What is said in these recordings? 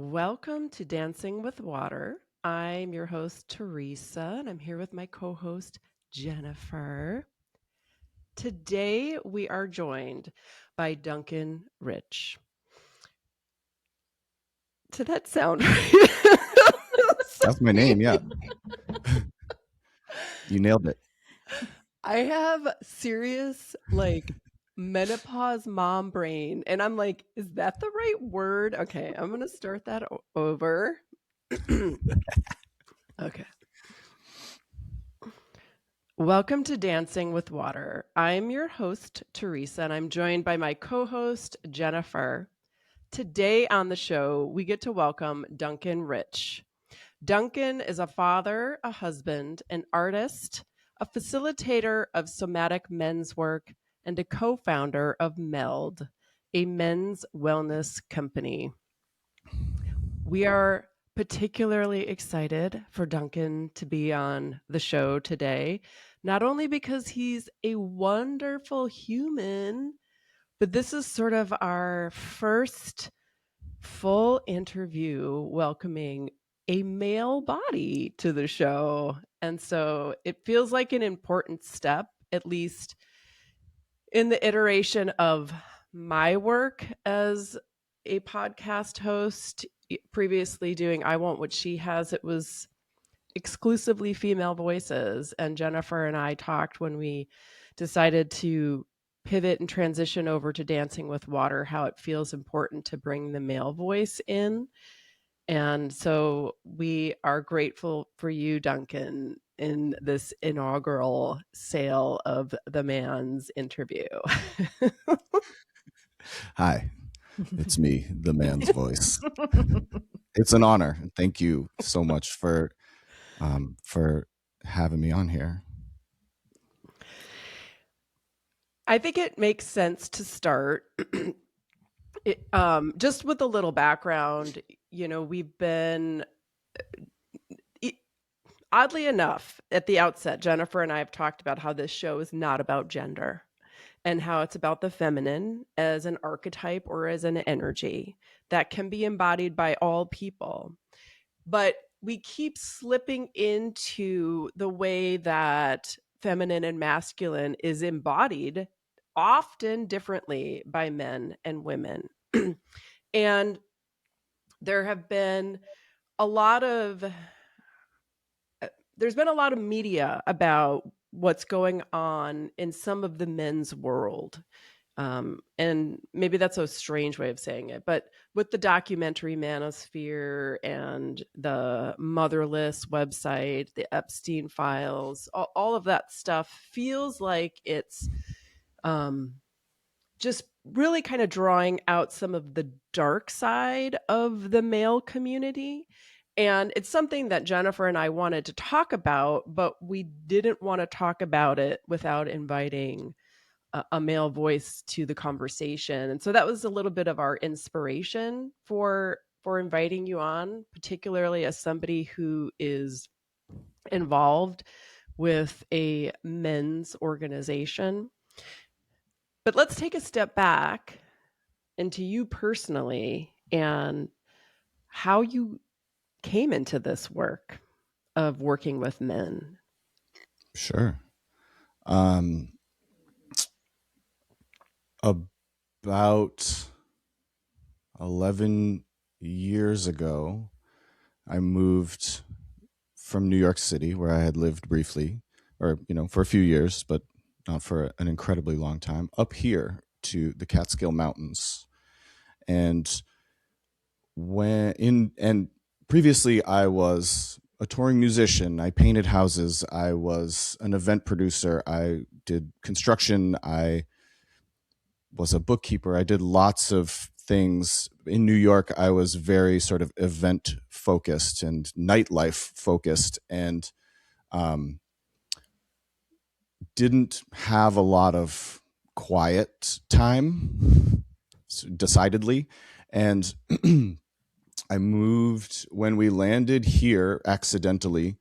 Welcome to Dancing with Water. I'm your host, Teresa, and I'm here with my co host, Jennifer. Today, we are joined by Duncan Rich. Did that sound right? That's my name, yeah. You nailed it. I have serious, menopause mom brain. And I'm like, is that the right word? Okay, I'm going to start that over. Okay. Welcome to Dancing with Water. I'm your host, Teresa, and I'm joined by my co host, Jennifer. Today on the show, we get to welcome Duncan Rich. Duncan is a father, a husband, an artist, a facilitator of somatic men's work, and a co founder of MELD, a men's wellness company. We are particularly excited for Duncan to be on the show today, not only because he's a wonderful human, but this is sort of our first full interview welcoming a male body to the show. And so it feels like an important step, at least in the iteration of my work as a podcast host. Previously doing I Want What She Has, it was exclusively female voices. And Jennifer and I talked when we decided to pivot and transition over to Dancing with Water, how it feels important to bring the male voice in. And so we are grateful for you, Duncan, in this inaugural sale of the man's interview. Hi, it's me, the man's voice. It's an honor. Thank you so much for having me on here. I think it makes sense to start just with a little background. We've been, oddly enough, at the outset, Jennifer and I have talked about how this show is not about gender and how it's about the feminine as an archetype or as an energy that can be embodied by all people. But we keep slipping into the way that feminine and masculine is embodied often differently by men and women. And there have been a lot of there's been a lot of media about what's going on in some of the men's world. And maybe that's a strange way of saying it, but with the documentary Manosphere and the Motherless website, the Epstein files, all of that stuff feels like it's just really kind of drawing out some of the dark side of the male community. And it's something that Jennifer and I wanted to talk about, but we didn't want to talk about it without inviting a male voice to the conversation. And so that was a little bit of our inspiration for inviting you on, particularly as somebody who is involved with a men's organization. But let's take a step back into you personally and how you came into this work of working with men. Sure. About 11 years ago, I moved from New York City, where I had lived briefly, or, for a few years, but not for an incredibly long time, up here to the Catskill Mountains. And previously I was a touring musician. I painted houses. I was an event producer. I did construction. I was a bookkeeper. I did lots of things. In New York, I was very sort of event focused and nightlife focused, and didn't have a lot of quiet time, decidedly. And I moved when we landed here accidentally.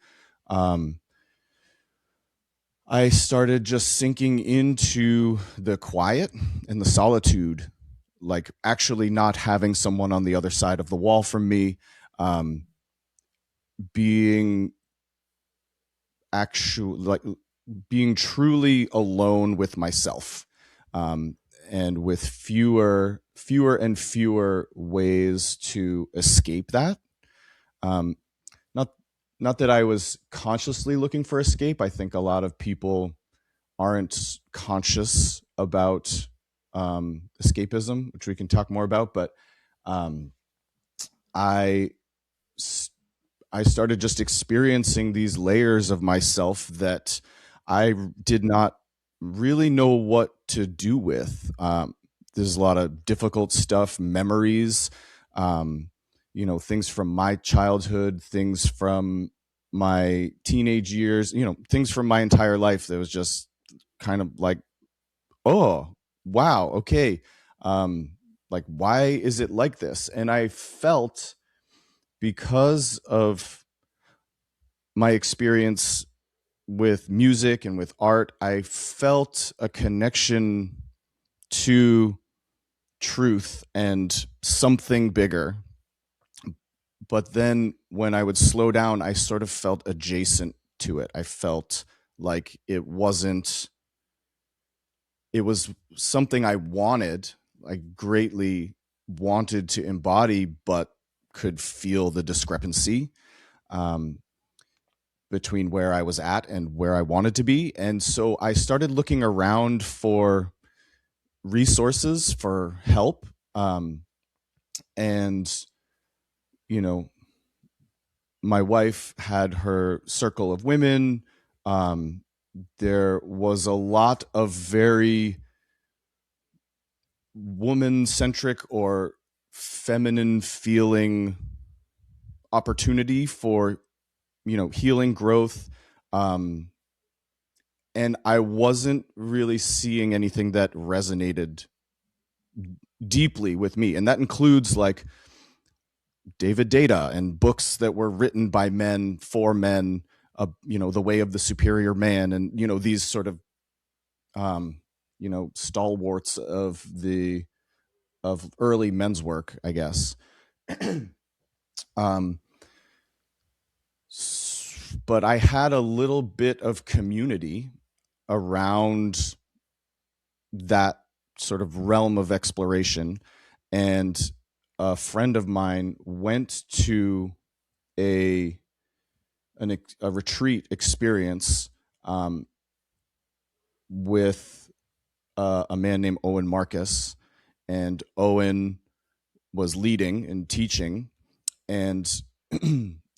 I started just sinking into the quiet and the solitude like actually not having someone on the other side of the wall from me, being actually like being truly alone with myself, um, and with fewer and fewer ways to escape that. Um, not not that I was consciously looking for escape. I think a lot of people aren't conscious about escapism, which we can talk more about. But um, I I started just experiencing these layers of myself that I did not really know what to do with. There's a lot of difficult stuff, memories, um, things from my childhood, things from my teenage years, things from my entire life that was just kind of like, oh, wow, okay. Um, like, why is it like this? And I felt, because of my experience with music and with art, I felt a connection to truth and something bigger. But then when I would slow down, I sort of felt adjacent to it. I felt like it was something I wanted, I greatly wanted to embody, but could feel the discrepancy. Um, between where I was at and where I wanted to be. And so I started looking around for resources, for help. And, you know, my wife had her circle of women. Um, there was a lot of very woman centric or feminine feeling opportunity for, healing, growth. Um, and I wasn't really seeing anything that resonated deeply with me. And that includes like David Data and books that were written by men for men, The Way of the Superior Man, and, these sort of, stalwarts of early men's work, I guess. um, but I had a little bit of community around that sort of realm of exploration. And a friend of mine went to a a retreat experience, with a man named Owen Marcus, and Owen was leading and teaching, and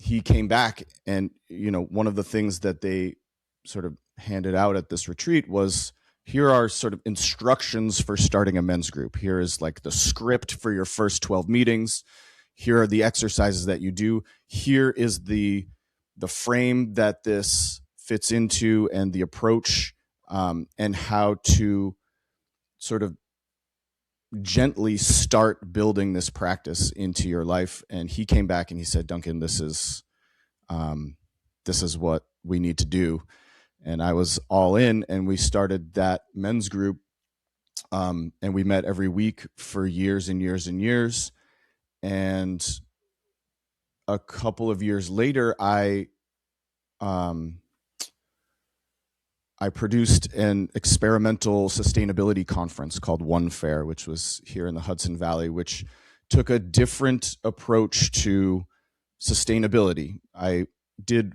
he came back, and one of the things that they sort of handed out at this retreat was, here are sort of instructions for starting a men's group. Here is like the script for your first 12 meetings. Here are the exercises that you do. Here is the frame that this fits into, and the approach, and how to sort of gently start building this practice into your life. And he came back and he said, Duncan, this is what we need to do. And I was all in, and we started that men's group. And we met every week for years and years and years. And a couple of years later, um, I produced an experimental sustainability conference called One Fair, which was here in the Hudson Valley, which took a different approach to sustainability. I did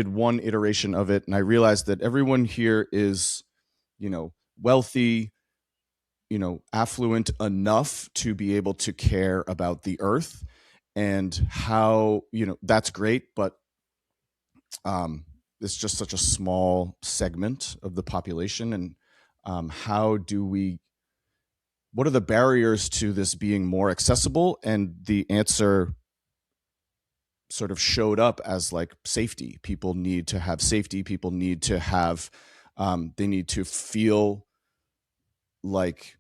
one iteration of it, and I realized that everyone here is, wealthy, affluent enough to be able to care about the earth, and how, that's great, but it's just such a small segment of the population. And what are the barriers to this being more accessible? And the answer sort of showed up as like safety. People need to have safety. People need to have, they need to feel like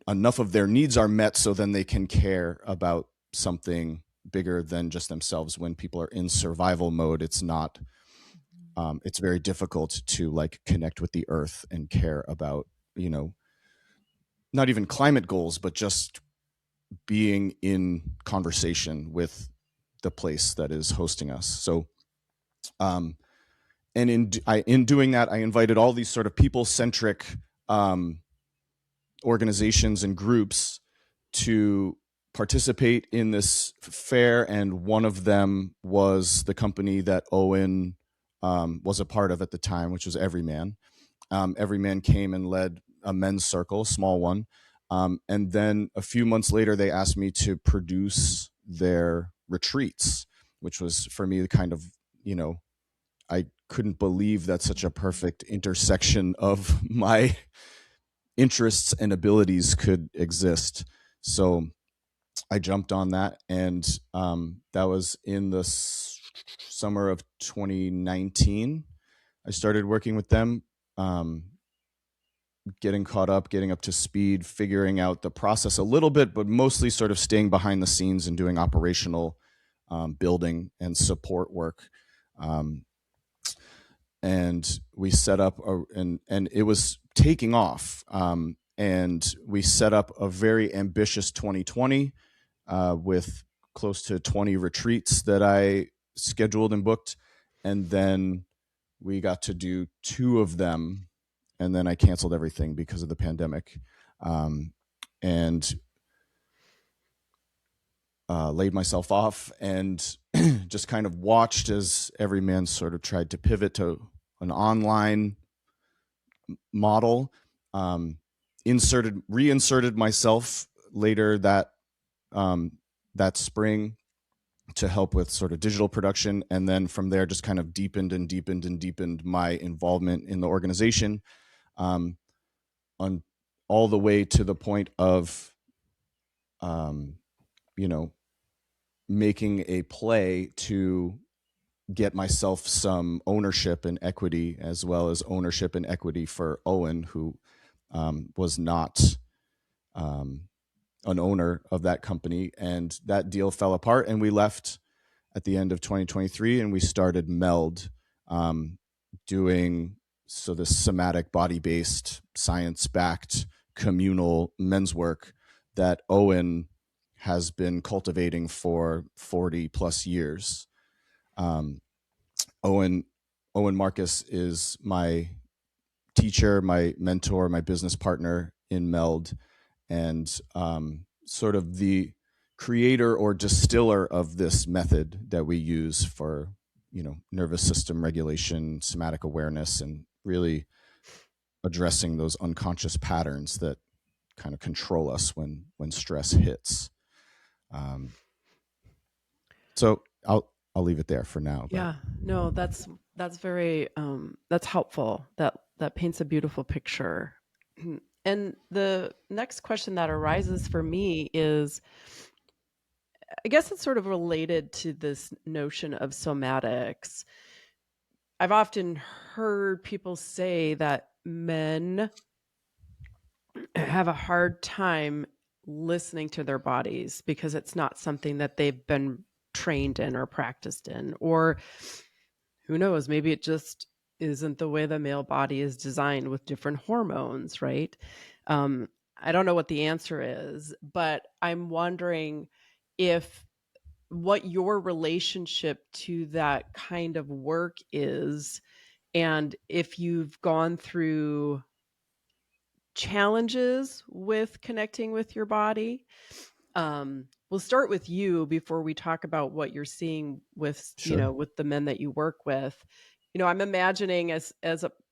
enough of their needs are met, so then they can care about something bigger than just themselves. When people are in survival mode, it's very difficult to like connect with the earth and care about, not even climate goals, but just being in conversation with the place that is hosting us. So, and in doing that, I invited all these sort of people-centric organizations and groups to participate in this fair, and one of them was the company that Owen was a part of at the time, which was Everyman. Everyman came and led a men's circle, small one, and then a few months later, they asked me to produce their retreats, which was for me kind of, I couldn't believe that such a perfect intersection of my interests and abilities could exist. So I jumped on that, and that was in the summer of 2019. I started working with them, getting caught up, getting up to speed, figuring out the process a little bit, but mostly sort of staying behind the scenes and doing operational building and support work. And we set up and it was taking off. And we set up a very ambitious 2020 with close to 20 retreats that I scheduled and booked. And then we got to do 2 of them, and then I canceled everything because of the pandemic, and laid myself off, and just kind of watched as Everyman sort of tried to pivot to an online model. Reinserted myself later that spring to help with sort of digital production, and then from there just kind of deepened my involvement in the organization, on all the way to the point of you know making a play to get myself some ownership and equity, as well as ownership and equity for Owen, who was not an owner of that company. And that deal fell apart, and we left at the end of 2023, and we started MELD, doing this somatic, body-based, science-backed, communal men's work that Owen has been cultivating for 40 plus years. Owen Marcus is my teacher, my mentor, my business partner in MELD, and sort of the creator or distiller of this method that we use for nervous system regulation, somatic awareness, and really addressing those unconscious patterns that kind of control us when stress hits. So I'll leave it there for now. Yeah, no, that's very that's helpful. That paints a beautiful picture. And the next question that arises for me is, I guess it's sort of related to this notion of somatics. I've often heard people say that men have a hard time listening to their bodies because it's not something that they've been trained in or practiced in, or who knows, maybe it just isn't the way the male body is designed with different hormones, right? I don't know what the answer is, but I'm wondering if what your relationship to that kind of work is, and if you've gone through challenges with connecting with your body. We'll start with you before we talk about what you're seeing with, Sure. with the men that you work with. I'm imagining as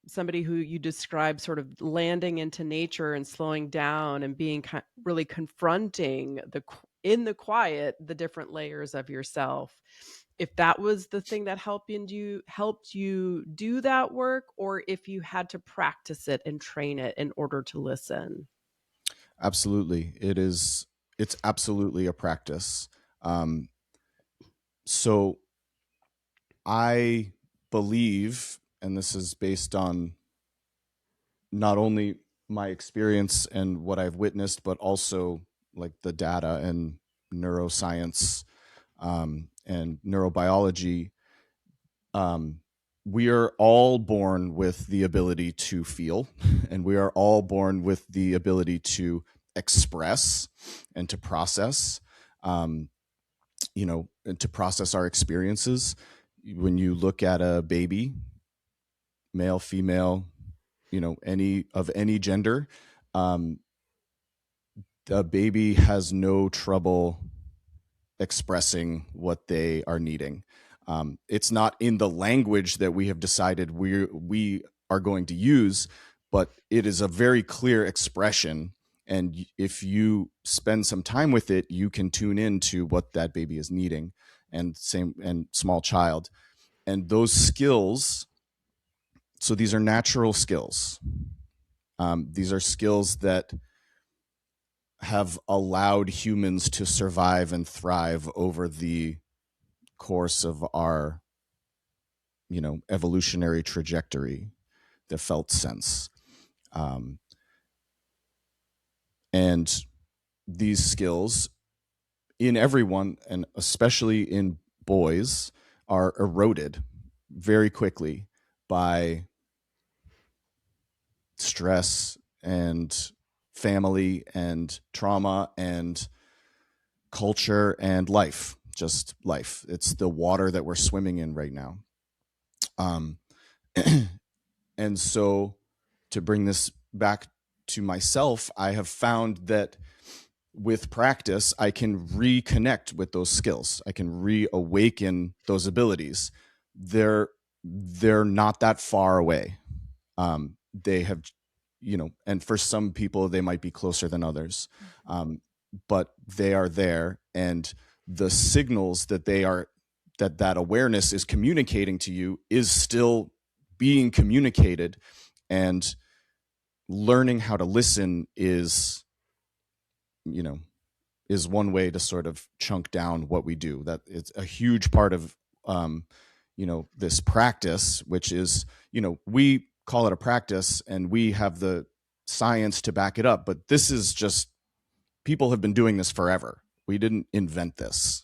somebody who you describe sort of landing into nature and slowing down and being really confronting in the quiet, the different layers of yourself. If that was the thing that helped you do that work, or if you had to practice it and train it in order to listen. Absolutely. It's absolutely a practice. So I believe, and this is based on not only my experience and what I've witnessed, but also like the data and neuroscience, and neurobiology, we are all born with the ability to feel, and we are all born with the ability to express and to process, and to process our experiences. When you look at a baby, male, female, any gender, um, a baby has no trouble expressing what they are needing. It's not in the language that we have decided we are going to use, but it is a very clear expression. And if you spend some time with it, you can tune into what that baby is needing, and small child. And those skills, so these are natural skills. These are skills that have allowed humans to survive and thrive over the course of our evolutionary trajectory, the felt sense. And these skills in everyone, and especially in boys, are eroded very quickly by stress and family and trauma and culture and life, just life. It's the water that we're swimming in right now. Um, and so, to bring this back to myself, I have found that with practice, I can reconnect with those skills. I can reawaken those abilities. They're not that far away. They have, and for some people, they might be closer than others, but they are there, and the signals that awareness is communicating to you is still being communicated, and learning how to listen you know is one way to sort of chunk down what we do. That it's a huge part of this practice, which is, we call it a practice and we have the science to back it up, but this is just, people have been doing this forever. We didn't invent this.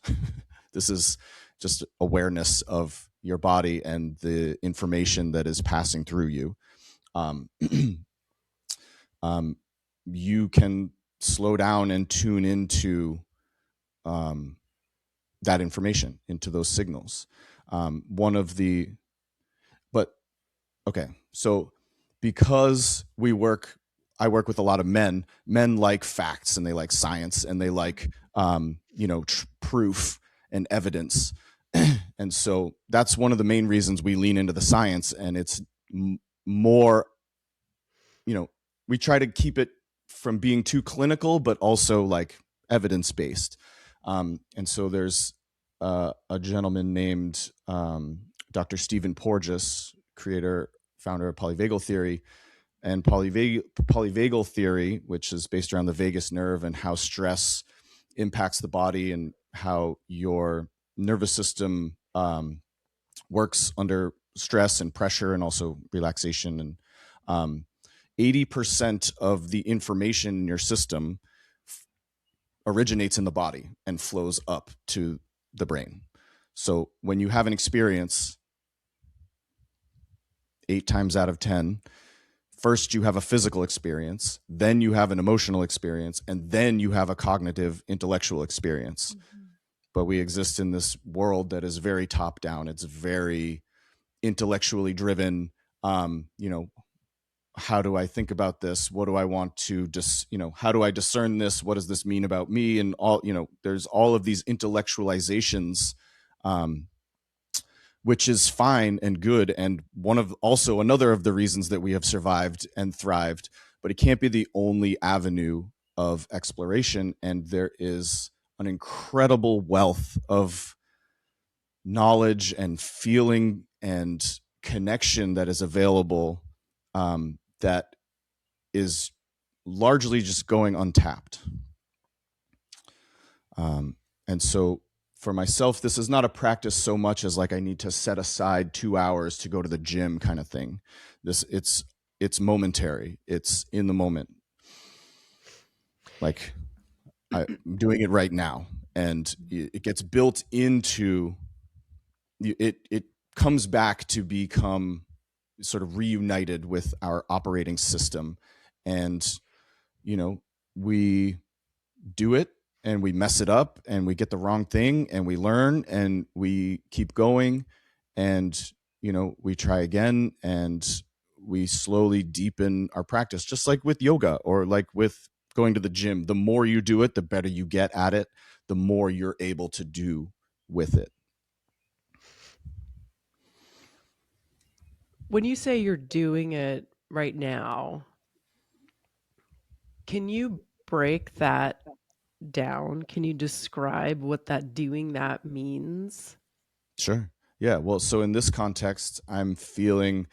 This is just awareness of your body and the information that is passing through you. um, um, you can slow down and tune into um, that information, into those signals. One of the, but okay, so because I work with a lot of men. Men like facts and they like science and they like proof and evidence, and so that's one of the main reasons we lean into the science. And it's more, we try to keep it from being too clinical, but also like evidence based. And so there's a gentleman named Dr. Stephen Porges, founder of polyvagal theory. And polyvagal theory, which is based around the vagus nerve and how stress impacts the body and how your nervous system works under stress and pressure and also relaxation. And 80% of the information in your system originates in the body and flows up to the brain. So when you have an experience, 8 times out of 10, first you have a physical experience, then you have an emotional experience, and then you have a cognitive intellectual experience. Mm-hmm. But we exist in this world that is very top down. It's very intellectually driven. How do I think about this? What do I want to how do I discern this? What does this mean about me? And all, there's all of these intellectualizations, which is fine and good. And another of the reasons that we have survived and thrived, but it can't be the only avenue of exploration. And there is an incredible wealth of knowledge and feeling and connection that is available, that is largely just going untapped. And so for myself, this is not a practice so much as like I need to set aside 2 hours to go to the gym kind of thing. It's momentary. It's in the moment. Like I'm doing it right now, and it gets built into it comes back to become sort of reunited with our operating system. And, we do it and we mess it up and we get the wrong thing and we learn and we keep going and, we try again and we slowly deepen our practice, just like with yoga or like with going to the gym. The more you do it, the better you get at it, the more you're able to do with it. When you say you're doing it right now, can you break that down? Can you describe what that doing that means? Sure. Yeah. Well, so in this context, I'm feeling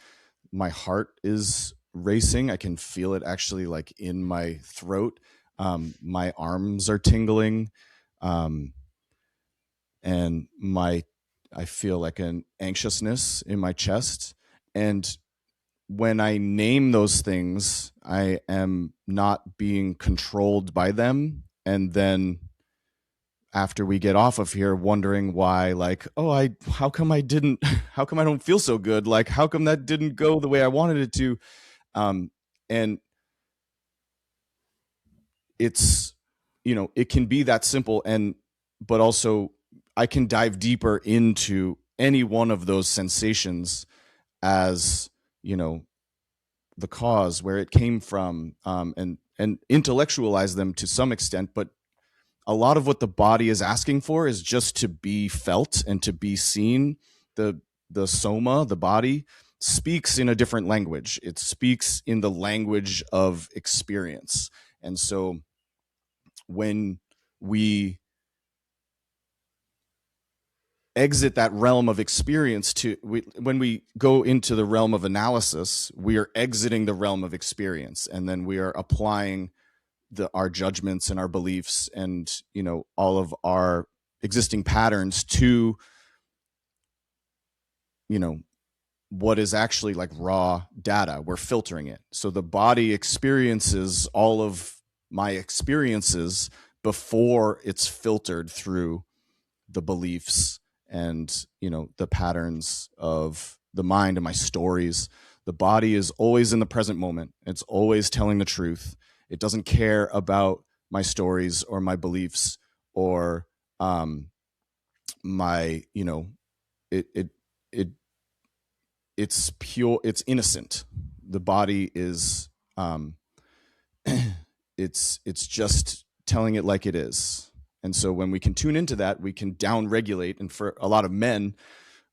my heart is racing. I can feel it actually like in my throat. My arms are tingling. Um, and I feel like an anxiousness in my chest. And when I name those things, I am not being controlled by them. And then after we get off of here, wondering why, like, oh, how come I didn't, how come I don't feel so good? Like, how come that didn't go the way I wanted it to? And it's, it can be that simple. But also I can dive deeper into any one of those sensations as, the cause, where it came from, and intellectualize them to some extent. But a lot of what the body is asking for is just to be felt and to be seen. The soma, the body, speaks in a different language. It speaks in the language of experience. And so when we exit that realm of experience when we go into the realm of analysis, we are exiting the realm of experience, and then we are applying our judgments and our beliefs and all of our existing patterns to what is actually like raw data. We're filtering it, so the body experiences all of my experiences before it's filtered through the beliefs and the patterns of the mind and my stories. The body is always in the present moment. It's always telling the truth. It doesn't care about my stories or my beliefs or my it it's pure, it's innocent. The body is it's just telling it like it is. And so when we can tune into that, we can down regulate. And for a lot of men,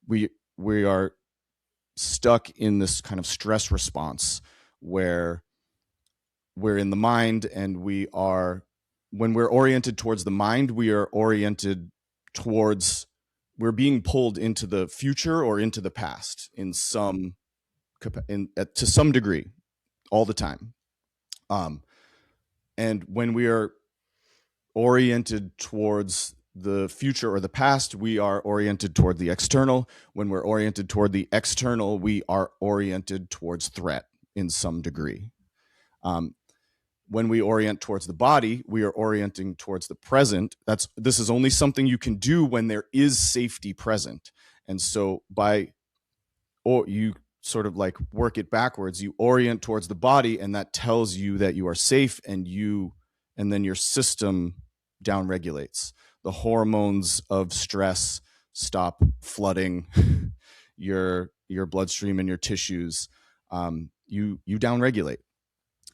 we are stuck in this kind of stress response where we're in the mind, and when we're oriented towards the mind, we are oriented towards, we're being pulled into the future or into the past to some degree all the time. And when we are oriented towards the future or the past, we are oriented toward the external. When we're oriented toward the external, we are oriented towards threat in some degree. When we orient towards the body, we are orienting towards the present. This is only something you can do when there is safety present. And so or you sort of like work it backwards. You orient towards the body, and that tells you that you are safe, and then your system down regulates. The hormones of stress stop flooding your bloodstream and your tissues. You down regulate.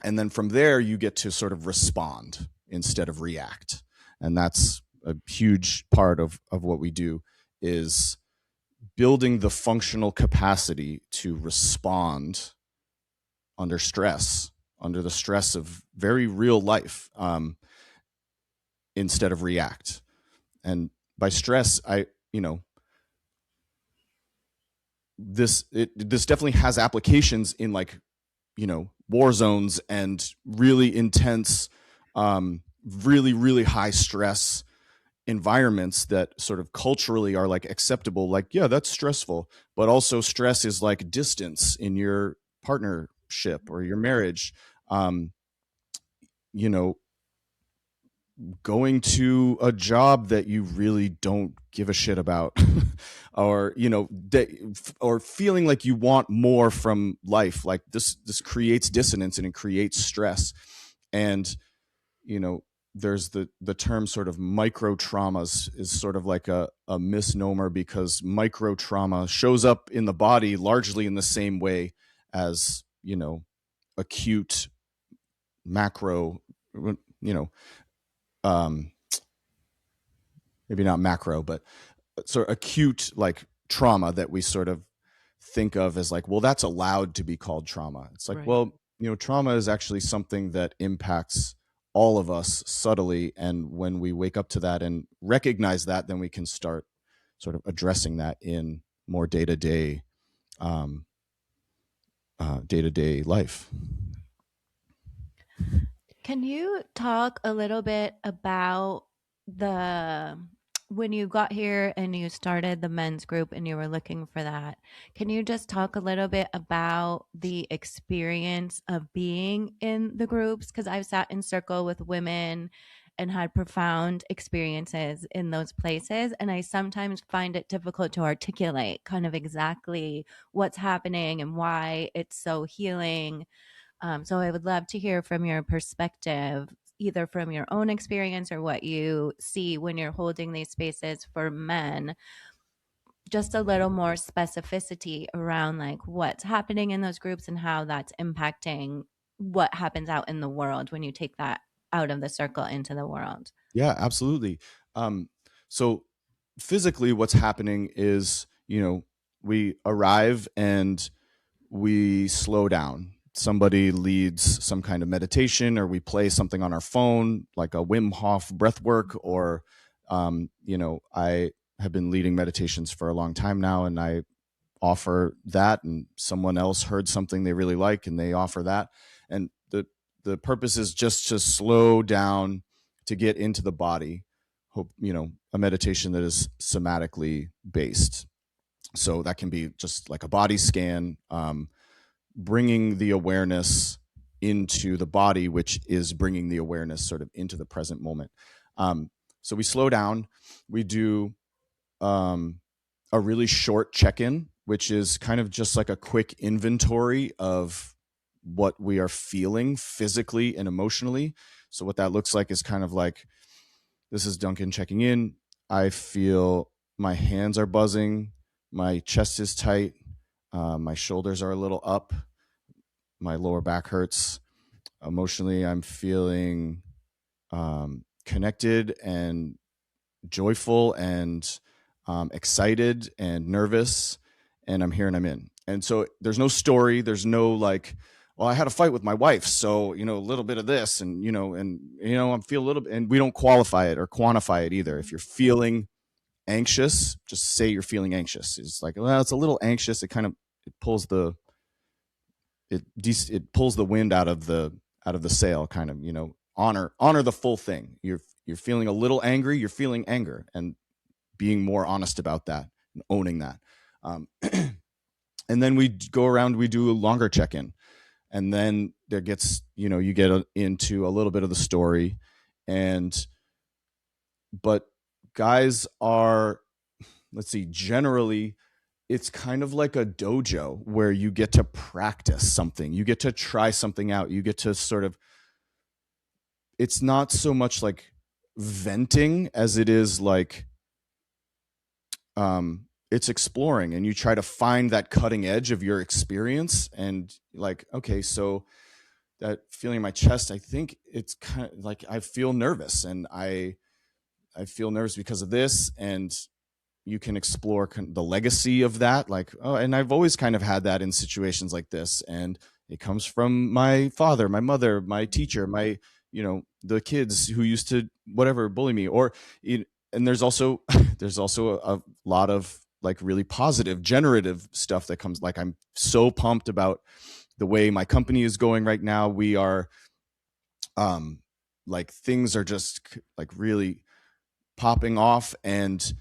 And then from there, you get to sort of respond instead of react. And that's a huge part of what we do, is building the functional capacity to respond under stress, under the stress of very real life, instead of react. And by stress, this definitely has applications in like, war zones and really intense, really, really high stress environments that sort of culturally are like acceptable. Like, yeah, that's stressful. But also stress is like distance in your partnership or your marriage. Um, you know, going to a job that you really don't give a shit about or or feeling like you want more from life. Like this creates dissonance and it creates stress. And you know there's the term sort of micro traumas is sort of like a misnomer, because micro trauma shows up in the body largely in the same way as acute macro, you know um maybe not macro, but sort of acute like trauma that we sort of think of as like, well, that's allowed to be called trauma. It's like, Right. well, trauma is actually something that impacts all of us subtly. And when we wake up to that and recognize that, then we can start sort of addressing that in more um, day-to-day life. Can you talk a little bit about the when you got here and you started the men's group and you were looking for that? Can you just talk a little bit about the experience of being in the groups? Because I've sat in circle with women and had profound experiences in those places. And I sometimes find it difficult to articulate kind of exactly what's happening and why it's so healing. So I would love to hear from your perspective, either from your own experience or what you see when you're holding these spaces for men, just a little more specificity around like what's happening in those groups and how that's impacting what happens out in the world when you take that out of the circle into the world. Yeah, absolutely. So physically what's happening is, we arrive and we slow down. Somebody leads some kind of meditation, or we play something on our phone, like a Wim Hof breath work, or, I have been leading meditations for a long time now, and I offer that, and someone else heard something they really like and they offer that. And the purpose is just to slow down, to get into the body. Hope, a meditation that is somatically based. So that can be just like a body scan, bringing the awareness into the body, which is bringing the awareness sort of into the present moment. So we slow down. We do a really short check-in, which is kind of just like a quick inventory of what we are feeling physically and emotionally. So what that looks like is kind of like, this is Duncan checking in. I feel my hands are buzzing, my chest is tight, my shoulders are a little up, my lower back hurts. Emotionally, I'm feeling connected and joyful and excited and nervous, and I'm here and I'm in. And so there's no story. There's no like, well, I had a fight with my wife, so a little bit of this, and I'm feel a little bit, and we don't qualify it or quantify it either. If you're feeling anxious, just say you're feeling anxious. It's like, well, it's a little anxious. It kind of it pulls the it pulls the wind out of the sail, kind of. Honor the full thing. You're feeling a little angry. You're feeling anger, and being more honest about that and owning that. And then we go around, we do a longer check-in, and then there gets, you get into a little bit of the story. But guys are, let's see, generally it's kind of like a dojo where you get to practice something, you get to try something out, you get to sort of, it's not so much like venting as it is like, it's exploring, and you try to find that cutting edge of your experience. And like, okay, so that feeling in my chest, I think it's kind of like I feel nervous, and I feel nervous because of this. And you can explore the legacy of that, like, oh, and I've always kind of had that in situations like this, and it comes from my father, my mother, my teacher, my the kids who used to whatever bully me. Or and there's also there's also a lot of like really positive generative stuff that comes, like, I'm so pumped about the way my company is going right now. We are like, things are just like really popping off, and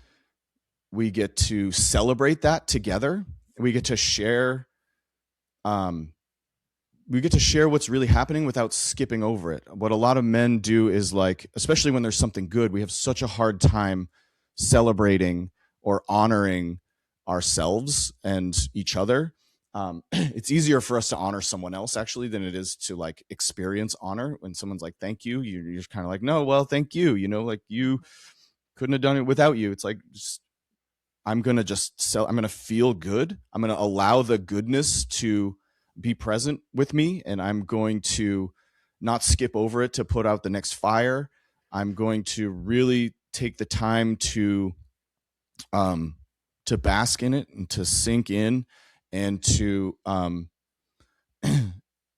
we get to celebrate that together. We get to share share what's really happening without skipping over it. What a lot of men do is, like, especially when there's something good, we have such a hard time celebrating or honoring ourselves and each other. It's easier for us to honor someone else actually than it is to like experience honor. When someone's like, thank you, you're just kind of like, no, well, thank you. You know, like, you couldn't have done it without you. It's like, I'm going to feel good. I'm going to allow the goodness to be present with me, and I'm going to not skip over it to put out the next fire. I'm going to really take the time to bask in it and to sink in, and to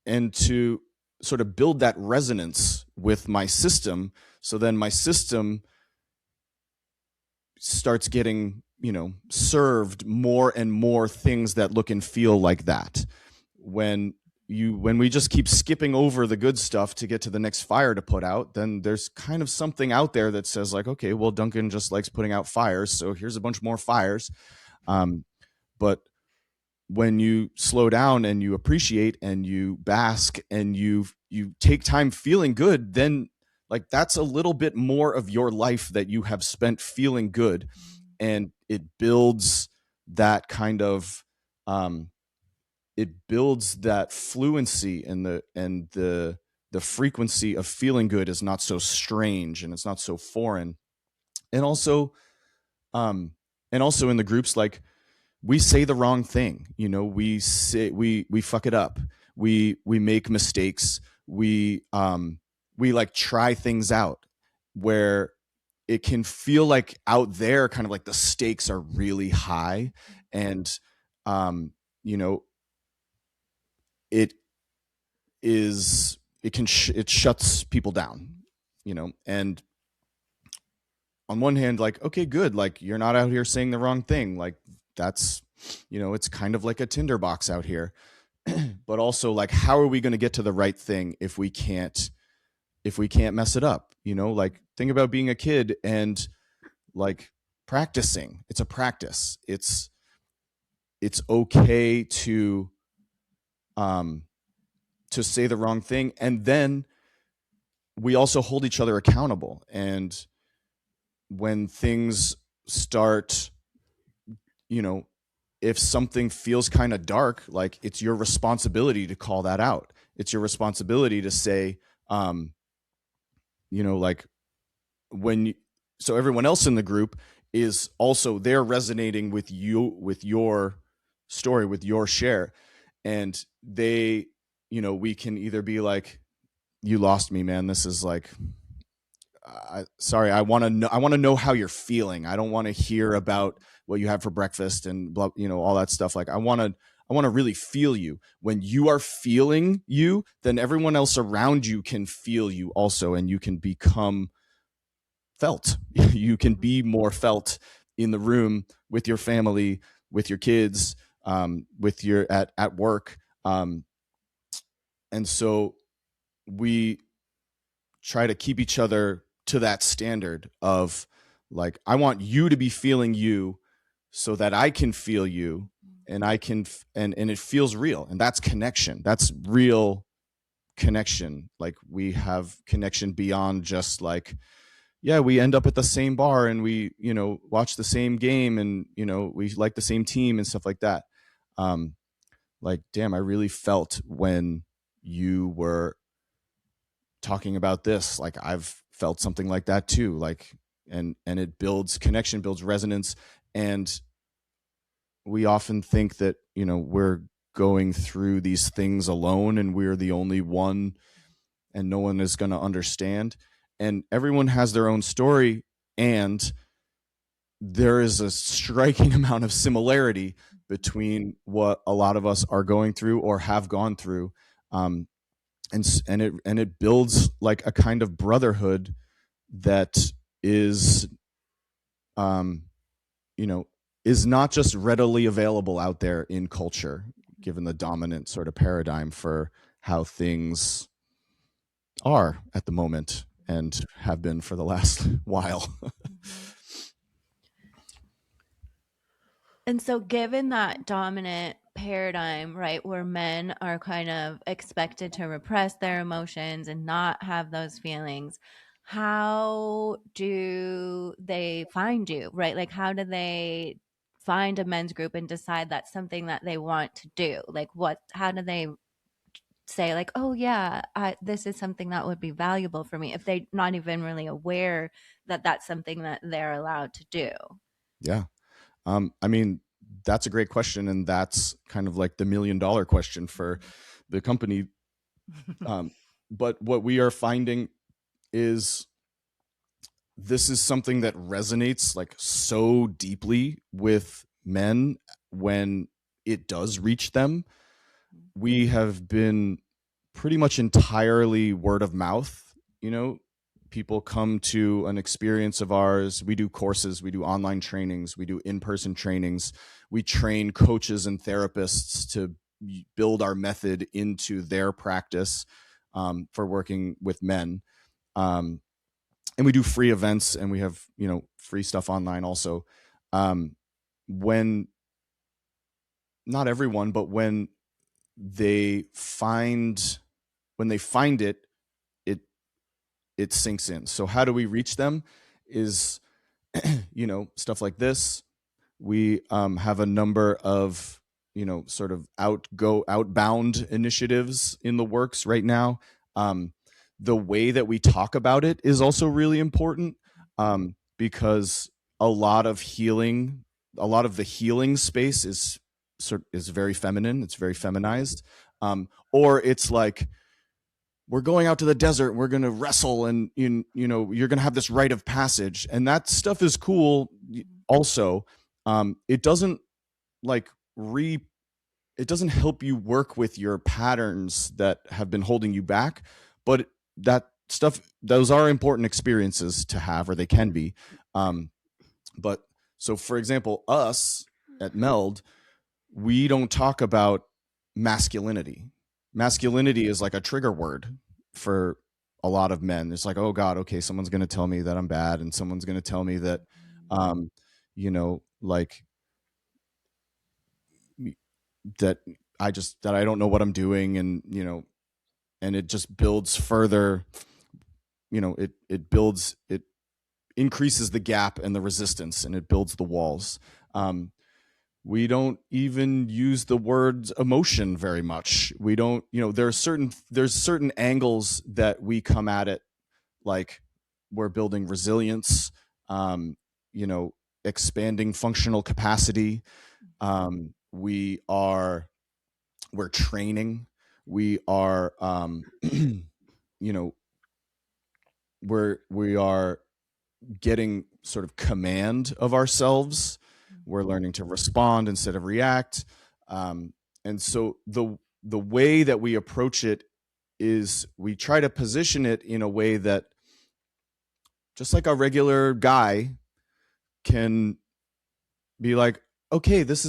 and to sort of build that resonance with my system, so then my system starts getting, served more and more things that look and feel like that. When we just keep skipping over the good stuff to get to the next fire to put out, then there's kind of something out there that says like, okay, well, Duncan just likes putting out fires, so here's a bunch more fires. But when you slow down and you appreciate and you bask and you take time feeling good, then like that's a little bit more of your life that you have spent feeling good, and it builds that kind of it builds that fluency, and the frequency of feeling good is not so strange and it's not so foreign. And also in the groups, like, we say the wrong thing, we fuck it up, we make mistakes, we like try things out where it can feel like out there kind of like the stakes are really high, and it shuts people down, and on one hand, like, okay, good, like, you're not out here saying the wrong thing, like, that's, it's kind of like a tinderbox out here. But also, like, how are we going to get to the right thing if we can't mess it up? Like, think about being a kid and like practicing. It's a practice. It's okay to say the wrong thing, and then we also hold each other accountable. And when things start, if something feels kind of dark, like, it's your responsibility to call that out. It's your responsibility to say, like, so everyone else in the group is also, they're resonating with you, with your story, with your share. And they, we can either be like, you lost me, man. This is like, sorry, I want to know how you're feeling. I don't want to hear about what you had for breakfast and blah, all that stuff. Like, I want to really feel you. When you are feeling you, then everyone else around you can feel you also, and you can become felt. You can be more felt in the room, with your family, with your kids, with your at work. And so we try to keep each other to that standard of, like, I want you to be feeling you so that I can feel you, and I can and it feels real. And that's connection. That's real connection. Like, we have connection beyond just like, yeah, we end up at the same bar and we, watch the same game, and, we like the same team and stuff like that. Like, damn, I really felt when you were talking about this. Like, I've felt something like that too. Like, and it builds connection, builds resonance. And we often think that, we're going through these things alone and we're the only one and no one is going to understand. And everyone has their own story, and there is a striking amount of similarity between what a lot of us are going through or have gone through. And it builds like a kind of brotherhood that is, is not just readily available out there in culture, given the dominant sort of paradigm for how things are at the moment and have been for the last while. And so, given that dominant paradigm, right, where men are kind of expected to repress their emotions and not have those feelings, how do they find you, right? Like, how do they find a men's group and decide that's something that they want to do? Like, how do they say, like, oh yeah, this is something that would be valuable for me, if they're not even really aware that that's something that they're allowed to do? Yeah. I mean, that's a great question. And that's kind of like the $1 million question for the company. But what we are finding is this is something that resonates like so deeply with men when it does reach them. We have been pretty much entirely word of mouth. People come to an experience of ours. We do courses, we do online trainings, we do in-person trainings. We train coaches and therapists to build our method into their practice for working with men. And we do free events, and we have free stuff online also. When not everyone, but when they find it, it sinks in. So how do we reach them? Is stuff like this. We have a number of sort of outbound initiatives in the works right now. The way that we talk about it is also really important, because a lot of the healing space is very feminine. It's very feminized, or it's like, we're going out to the desert, we're going to wrestle, and you're going to have this rite of passage, and that stuff is cool also. It doesn't it doesn't help you work with your patterns that have been holding you back, but that stuff, those are important experiences to have, or they can be. But so, for example, us at MELD, we don't talk about masculinity. Masculinity is like a trigger word for a lot of men. It's like, oh God, okay, someone's going to tell me that I'm bad, and someone's going to tell me that, like that I don't know what I'm doing, and and it just builds further. It increases the gap and the resistance, and it builds the walls. We don't even use the word emotion very much. We don't, there's certain angles that we come at it, like we're building resilience, expanding functional capacity. We're training. We are, we are getting sort of command of ourselves. We're learning to respond instead of react. And so the way that we approach it is we try to position it in a way that, just like a regular guy can be like, okay, this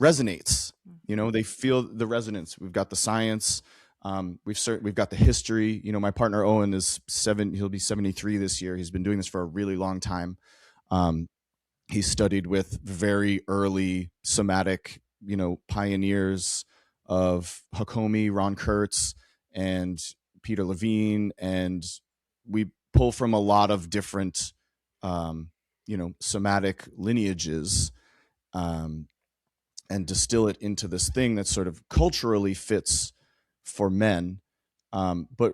resonates. They feel the resonance. We've got the science. We've got the history. My partner Owen is he'll be 73 this year. He's been doing this for a really long time. He studied with very early somatic, pioneers of Hakomi, Ron Kurtz, and Peter Levine, and we pull from a lot of different, somatic lineages, and distill it into this thing that sort of culturally fits for men. But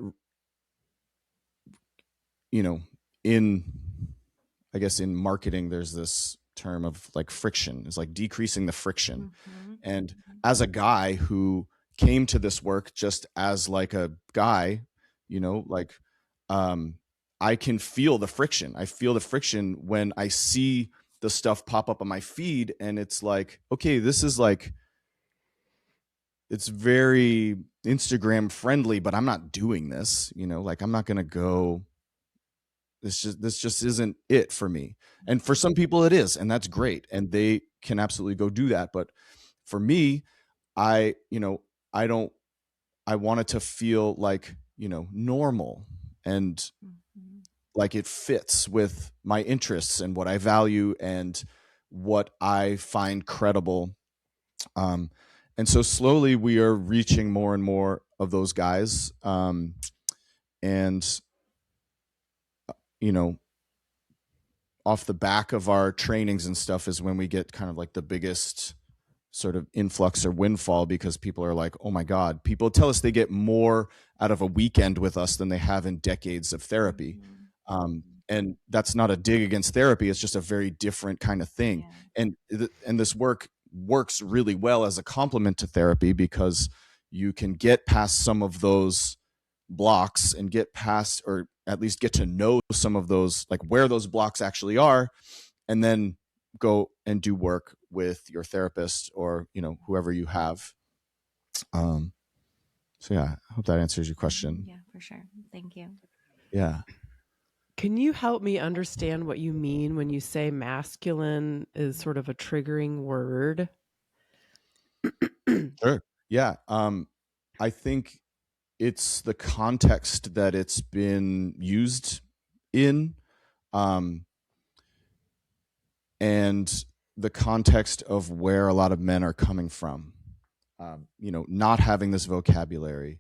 I guess in marketing, there's this term of like friction. It's like decreasing the friction. And as a guy who came to this work just as like a guy, I can feel the friction. I feel the friction when I see the stuff pop up on my feed, and it's like, okay, this is like, it's very Instagram friendly, but I'm not doing this, like I'm not going to go, this just isn't it for me. And for some people it is, and that's great, and they can absolutely go do that. But for me, I want it to feel like, normal, and like it fits with my interests and what I value and what I find credible. And so slowly we are reaching more and more of those guys. And, you know, off the back of our trainings and stuff is when we get kind of like the biggest sort of influx or windfall, because people are like, oh my God, people tell us they get more out of a weekend with us than they have in decades of therapy. And that's not a dig against therapy. It's just a very different kind of thing. Yeah. And this work works really well as a complement to therapy, because you can get past some of those blocks and get past, or at least get to know some of those, like where those blocks actually are, and then go and do work with your therapist or, you know, whoever you have. So yeah, I hope that answers your question. Yeah, for sure. Thank you. Yeah. Can you help me understand what you mean when you say masculine is sort of a triggering word? Sure. Yeah. I think it's the context that it's been used in, and the context of where a lot of men are coming from. You know, not having this vocabulary,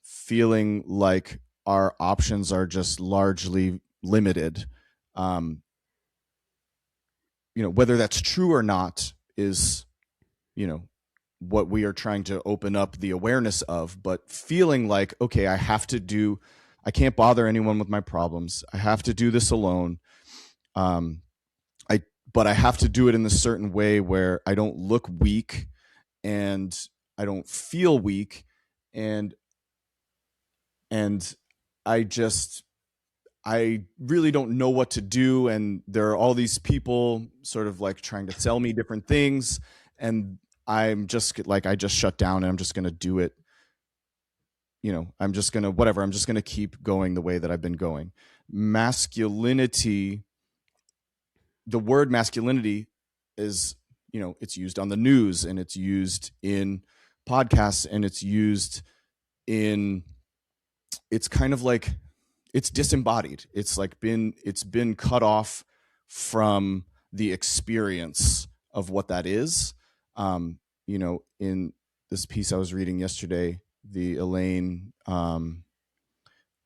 feeling like our options are just largely limited. You know, whether that's true or not is, you know, what we are trying to open up the awareness of, but feeling like, okay, I can't bother anyone with my problems. I have to do this alone. But I have to do it in a certain way where I don't look weak and I don't feel weak. And I really don't know what to do. And there are all these people sort of like trying to sell me different things. And I'm just like, I just shut down and I'm just going to do it. You know, I'm just going to keep going the way that I've been going. Masculinity, the word masculinity is, you know, it's used on the news and it's used in podcasts and it's used in, it's kind of like, it's disembodied. It's been cut off from the experience of what that is. You know, in this piece I was reading yesterday, the Elaine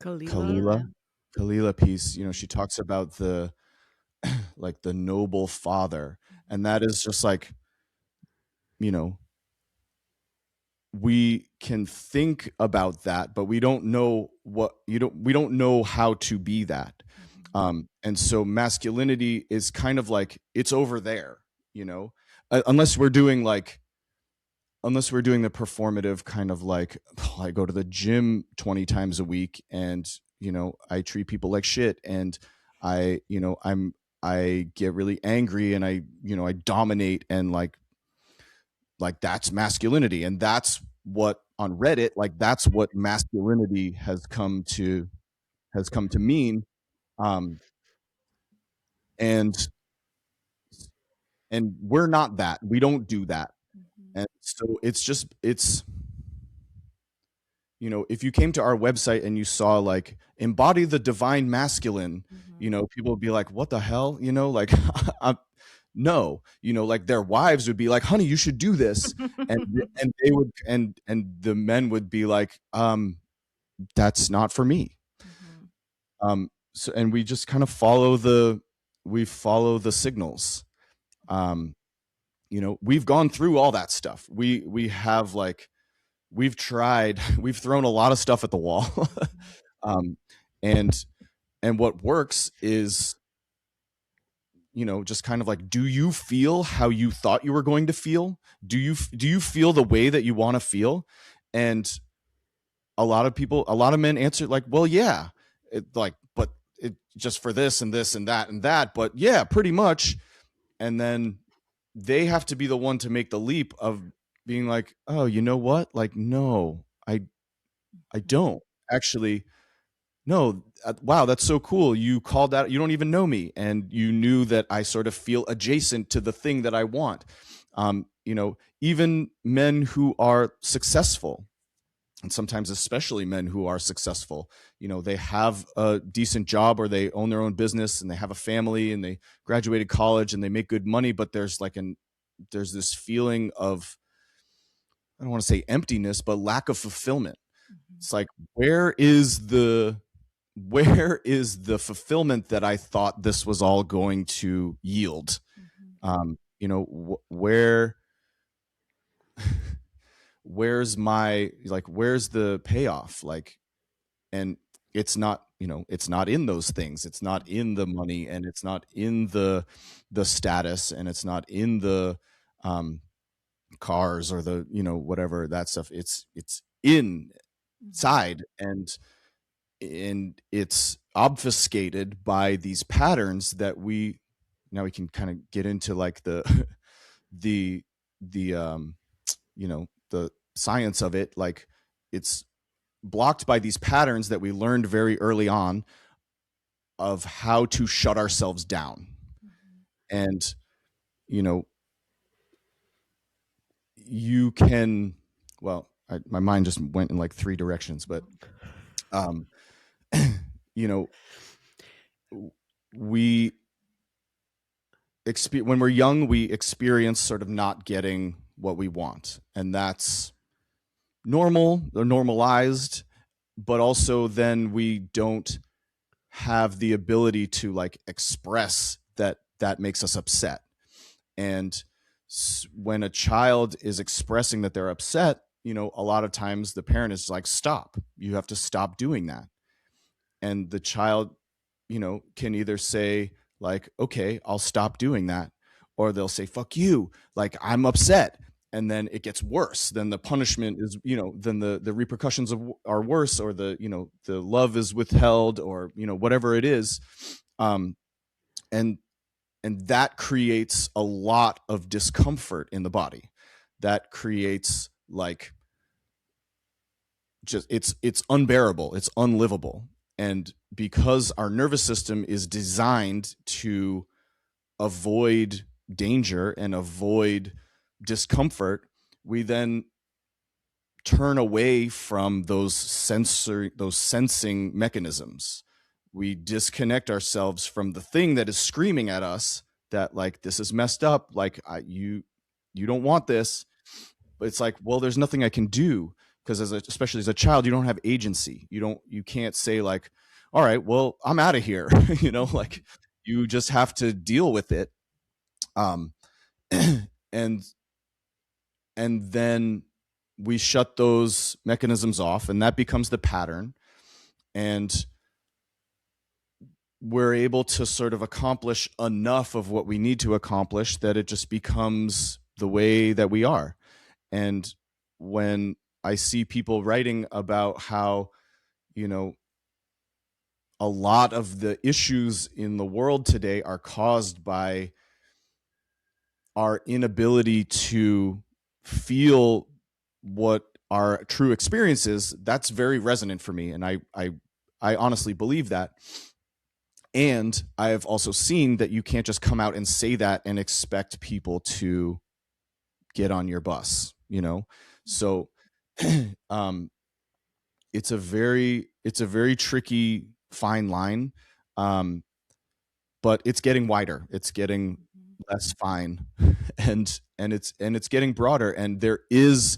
Kalila. Kalila piece, you know, she talks about the like the noble father, and that is just like, you know, we can think about that, but we don't know we don't know how to be that. And so masculinity is kind of like, it's over there, you know, unless we're doing the performative kind of like, oh, I go to the gym 20 times a week and, you know, I treat people like shit, and I get really angry and I dominate, and like that's masculinity. And that's what on Reddit, like that's what masculinity has come to mean. And we're not that. We don't do that. And so it's you know, if you came to our website and you saw like embody the divine masculine, you know, people would be like, what the hell, you know, like no, you know, like their wives would be like, honey, you should do this. And they would, and the men would be like, that's not for me. So, and we just kind of follow the signals. You know, we've gone through all that stuff. We have like, we've tried, we've thrown a lot of stuff at the wall. And what works is, you know, just kind of like, do you feel how you thought you were going to feel? Do you feel the way that you want to feel? And a lot of men answer like, well, yeah, but it just for this and this and that, but yeah, pretty much. And then they have to be the one to make the leap of being like, oh, you know what? Like, no, I don't actually. No, wow, that's so cool. You called out, you don't even know me, and you knew that I sort of feel adjacent to the thing that I want. You know, even men who are successful, and sometimes especially men who are successful, you know, they have a decent job or they own their own business and they have a family and they graduated college and they make good money, but there's this feeling of don't want to say emptiness, but lack of fulfillment. Mhm. It's like, where is the fulfillment that I thought this was all going to yield? Mhm. Where's where's the payoff? Like, and it's not, it's not in those things. It's not in the money, and it's not in the status, and it's not in the cars, or the, whatever that stuff. It's Mhm. inside, and it's obfuscated by these patterns that we can kind of get into, like, the the the science of it. Like, it's blocked by these patterns that we learned very early on of how to shut ourselves down. Mhm. And you know you can, well, my mind just went in like three directions, but um you know we when we're young, we experience sort of not getting what we want, and that's normal or normalized. But also, then we don't have the ability to, like, express that makes us upset. And when a child is expressing that they're upset, a lot of times the parent is like, stop, you have to stop doing that. And the child, can either say, like, okay, I'll stop doing that, or they'll say, fuck you, like, I'm upset. And then it gets worse. Then the punishment is, then the repercussions are worse, or the love is withheld, or whatever it is. And and that creates a lot of discomfort in the body. That creates, like, just, it's unbearable, it's unlivable. And because our nervous system is designed to avoid danger and avoid discomfort, we then turn away from those sensing mechanisms. We disconnect ourselves from the thing that is screaming at us that, like, this is messed up, like, you don't want this. But it's like, well, there's nothing I can do, because especially as a child, you don't have agency. You can't say, like, all right, well, I'm out of here. Like, you just have to deal with it. um and and then we shut those mechanisms off, and that becomes the pattern. And we're able to sort of accomplish enough of what we need to accomplish that it just becomes the way that we are. And when I see people writing about how, you know, a lot of the issues in the world today are caused by our inability to feel what our true experience is, that's very resonant for me. And I honestly believe that. And I have also seen that you can't just come out and say that and expect people to get on your bus, So um it's a very tricky fine line. But it's getting wider, it's getting less fine, and it's getting broader. And there is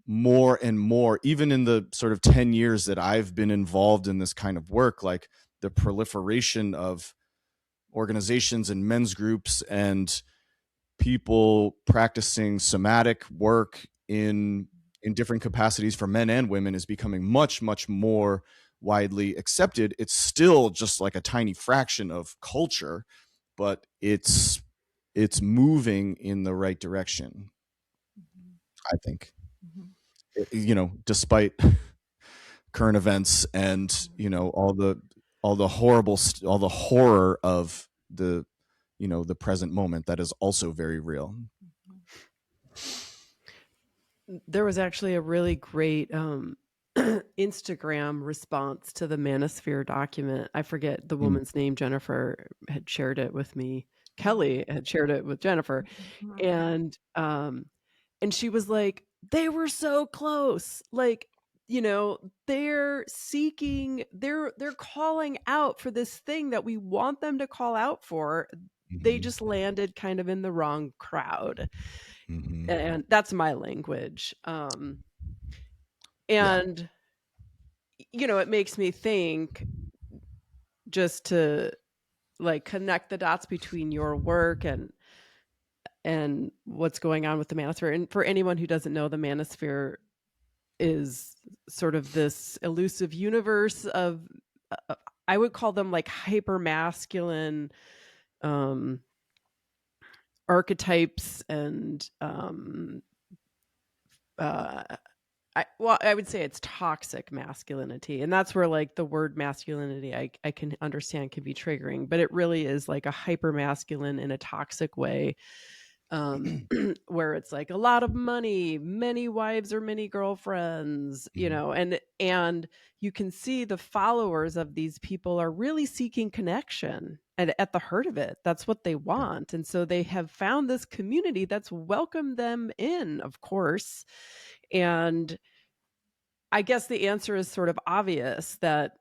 more and more, even in the sort of 10 years that I've been involved in this kind of work, like the proliferation of organizations and men's groups and people practicing somatic work in different capacities for men and women is becoming much, much more widely accepted. It's still just like a tiny fraction of culture, but it's moving in the right direction, I think. Despite current events and all the horror of the present moment, that is also very real. There was actually a really great Instagram response to the manosphere document. I forget the Mm. woman's name. Jennifer had shared it with me. Kelly had shared it with Jennifer. And she was like, they were so close. Like, they're seeking, they're calling out for this thing that we want them to call out for. They Mhm. just landed kind of in the wrong crowd. Mm-hmm. And that's my language. And it makes me think, just to like connect the dots between your work and what's going on with the manosphere. And for anyone who doesn't know, the manosphere is sort of this elusive universe of I would call them like hyper masculine archetypes and I would say it's toxic masculinity, and that's where like the word masculinity I can understand can be triggering, but it really is like a hyper masculine in a toxic way, where it's like a lot of money, many wives or many girlfriends, and you can see the followers of these people are really seeking connection, and at the heart of it, that's what they want. And so they have found this community that's welcomed them in, of course. And I guess the answer is sort of obvious, that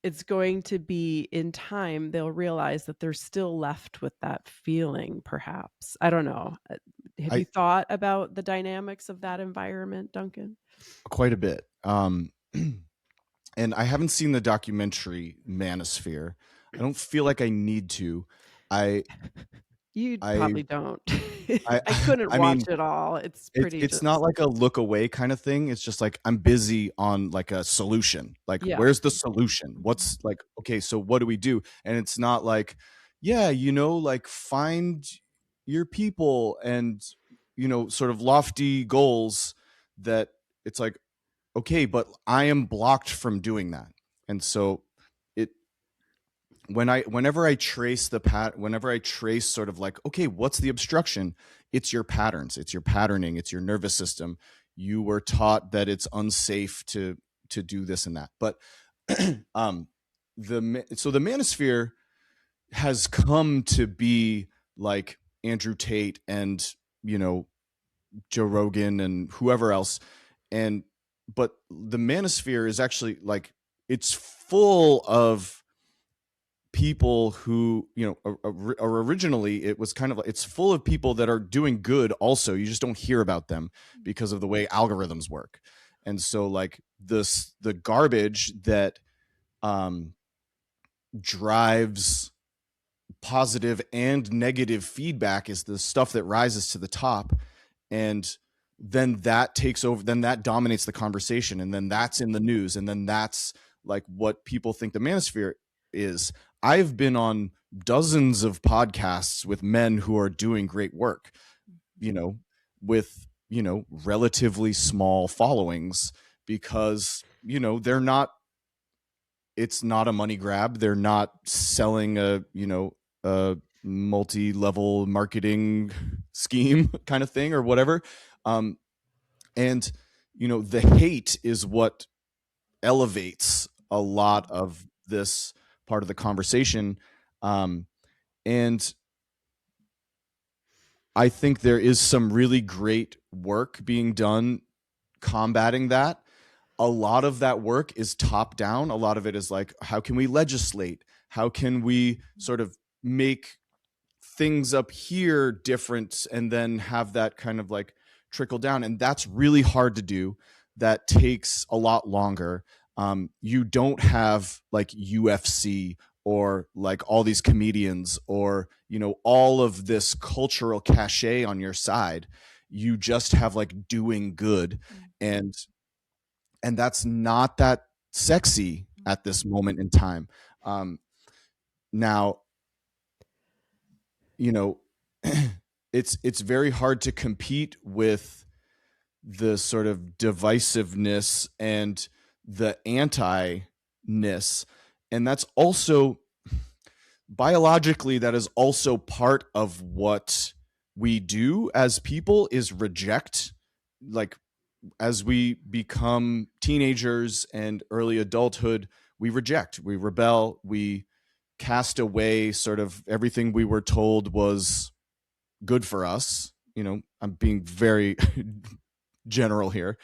it's going to be in time they'll realize that they're still left with that feeling, perhaps. I don't know. Have you I thought about the dynamics of that environment, Duncan? quite a bit. And I haven't seen the documentary Manosphere. I don't feel like I need to. I You I probably don't. I I couldn't I watch mean, it all. It's it's pretty it's not just, like a look away kind of thing. It's just like I'm busy on like a solution. Like, yeah. where's the solution? What's like, okay, so what do we do? And it's not like, yeah, like find your people and sort of lofty goals that it's like, okay, but I am blocked from doing that. And so it whenever I trace whenever I trace sort of like, okay, what's the obstruction? It's your patterns, it's your patterning, it's your nervous system. You were taught that it's unsafe to do this and that. But um the manosphere has come to be like Andrew Tate and Joe Rogan and whoever else. And but the manosphere is actually like, it's full of people who originally it was kind of like, it's full of people that are doing good also. You just don't hear about them because of the way algorithms work. And so like the garbage that drives positive and negative feedback is the stuff that rises to the top, and then that takes over, then that dominates the conversation, and then that's in the news, and then that's like what people think the manosphere is. I've been on dozens of podcasts with men who are doing great work, with relatively small followings, because they're not, it's not a money grab. They're not selling a multi-level marketing scheme kind of thing or whatever. And the hate is what elevates a lot of this part of the conversation. And I think there is some really great work being done combating that. A lot of that work is top down. A lot of it is like, how can we legislate? How can we sort of make things up here different and then have that kind of like trickle down? And that's really hard to do. That takes a lot longer. You don't have like UFC or like all these comedians or all of this cultural cachet on your side. You just have like doing good, and that's not that sexy at this moment in time. Now, it's very hard to compete with the sort of divisiveness and the anti-ness, and that's also biologically, that is also part of what we do as people, is reject. Like, as we become teenagers and early adulthood, we reject, we rebel, we cast away sort of everything we were told was good for us. I'm being very general here.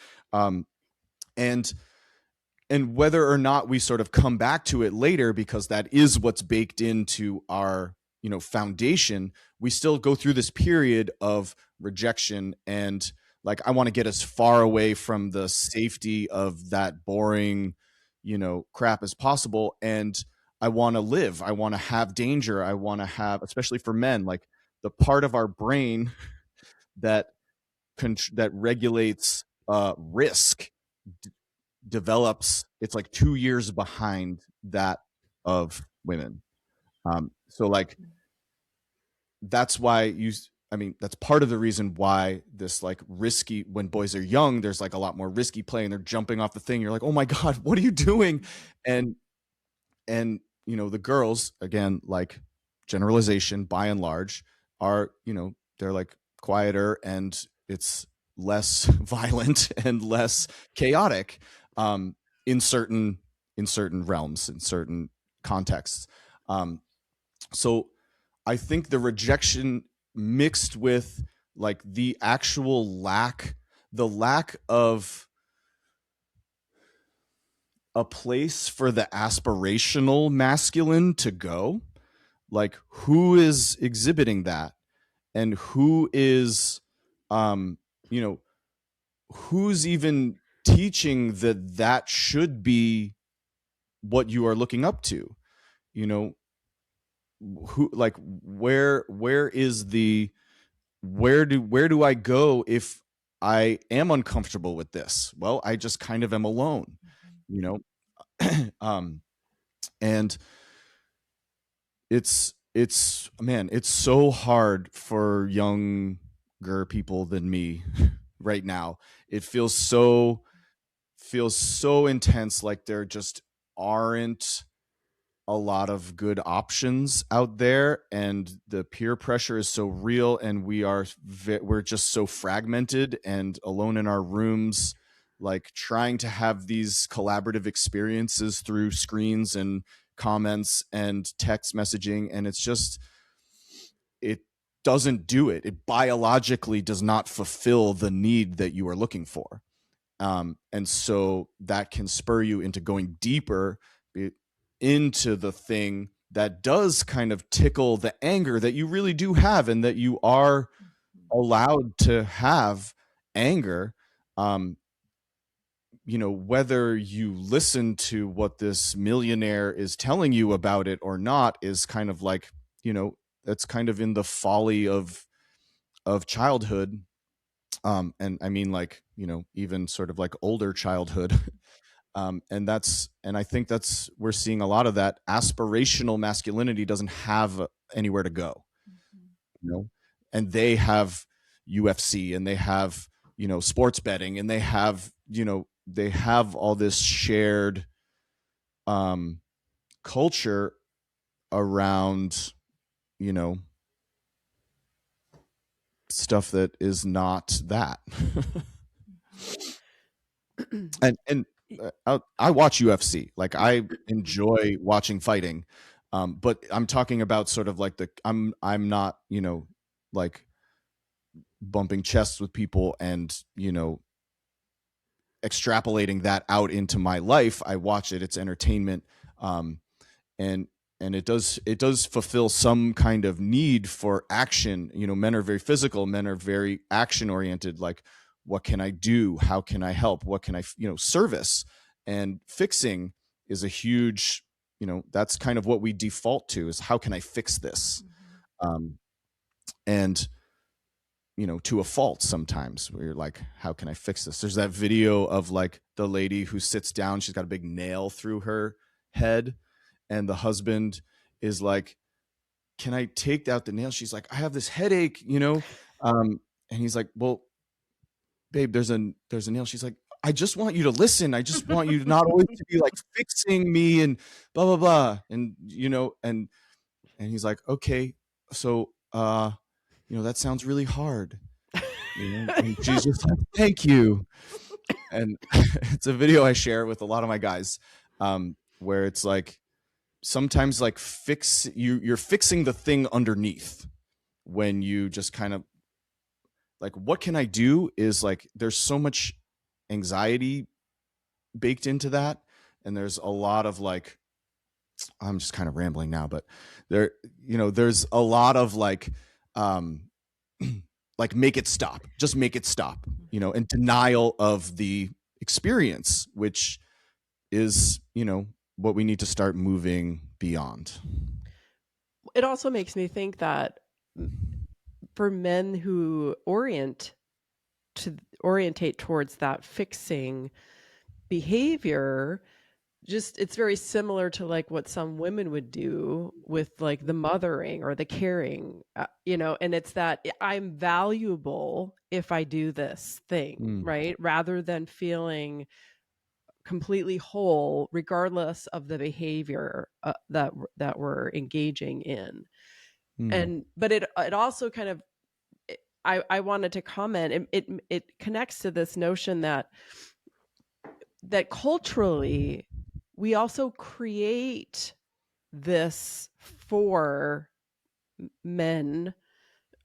And whether or not we sort of come back to it later, because that is what's baked into our foundation, we still go through this period of rejection, and like I want to get as far away from the safety of that boring crap as possible, and I want to live, I want to have danger, I want to have, especially for men, like the part of our brain that that regulates risk develops, it's like 2 years behind that of women. So like that's why that's part of the reason why this like risky, when boys are young, there's like a lot more risky play and they're jumping off the thing. You're like, oh my God, what are you doing? And the girls, again, like generalization by and large, are, they're like quieter and it's less violent and less chaotic in certain realms, in certain contexts. So I think the rejection mixed with like the actual lack of a place for the aspirational masculine to go, like who is exhibiting that, and who is who's even teaching that should be what you are looking up to, who, like where is the where do I go if I am uncomfortable with this? Well, I just kind of am alone, and it's man, it's so hard for younger people than me right now. It feels so intense, like there just aren't a lot of good options out there, and the peer pressure is so real, and we're just so fragmented and alone in our rooms, like trying to have these collaborative experiences through screens and comments and text messaging, and it's just, it doesn't do it. It biologically does not fulfill the need that you are looking for. And so that can spur you into going deeper into the thing that does kind of tickle the anger that you really do have, and that you are allowed to have anger. Whether you listen to what this millionaire is telling you about it or not is kind of like, that's kind of in the folly of childhood. And I mean, like, even sort of like older childhood. And I think we're seeing a lot of that. Aspirational masculinity doesn't have anywhere to go, and they have UFC, and they have, sports betting, and they have, all this shared culture around, stuff that is not that. and I watch UFC, like I enjoy watching fighting, but I'm talking about sort of like I'm not, like bumping chests with people and, extrapolating that out into my life. I watch it, it's entertainment, and it does fulfill some kind of need for action. Men are very physical, men are very action oriented, like what can I do, how can I help, what can I, service and fixing is a huge, that's kind of what we default to, is how can I fix this? And to a fault sometimes, where you're like, how can I fix this? There's that video of like the lady who sits down, she's got a big nail through her head, and the husband is like, can I take out the nail? She's like, I have this headache, and he's like, well, babe, there's a nail. She's like, I just want you to listen. I just want you to not always to be like fixing me and blah, blah, blah. And, and he's like, okay, so, that sounds really hard. And she's just like, thank you. And it's a video I share with a lot of my guys, where it's like, sometimes like you're fixing the thing underneath, when you just kind of like, what can I do, is like, there's so much anxiety baked into that, and there's a lot of like, I'm just kind of rambling now, but there, there's a lot of like make it stop, just make it stop, and denial of the experience, which is, what we need to start moving beyond. It also makes me think that for men who orientate towards that fixing behavior, just it's very similar to like what some women would do with like the mothering or the caring, and it's that I'm valuable if I do this thing, right? Rather than feeling completely whole regardless of the behavior that we're engaging in. But it also kind of, I wanted to comment, it connects to this notion that culturally we also create this for men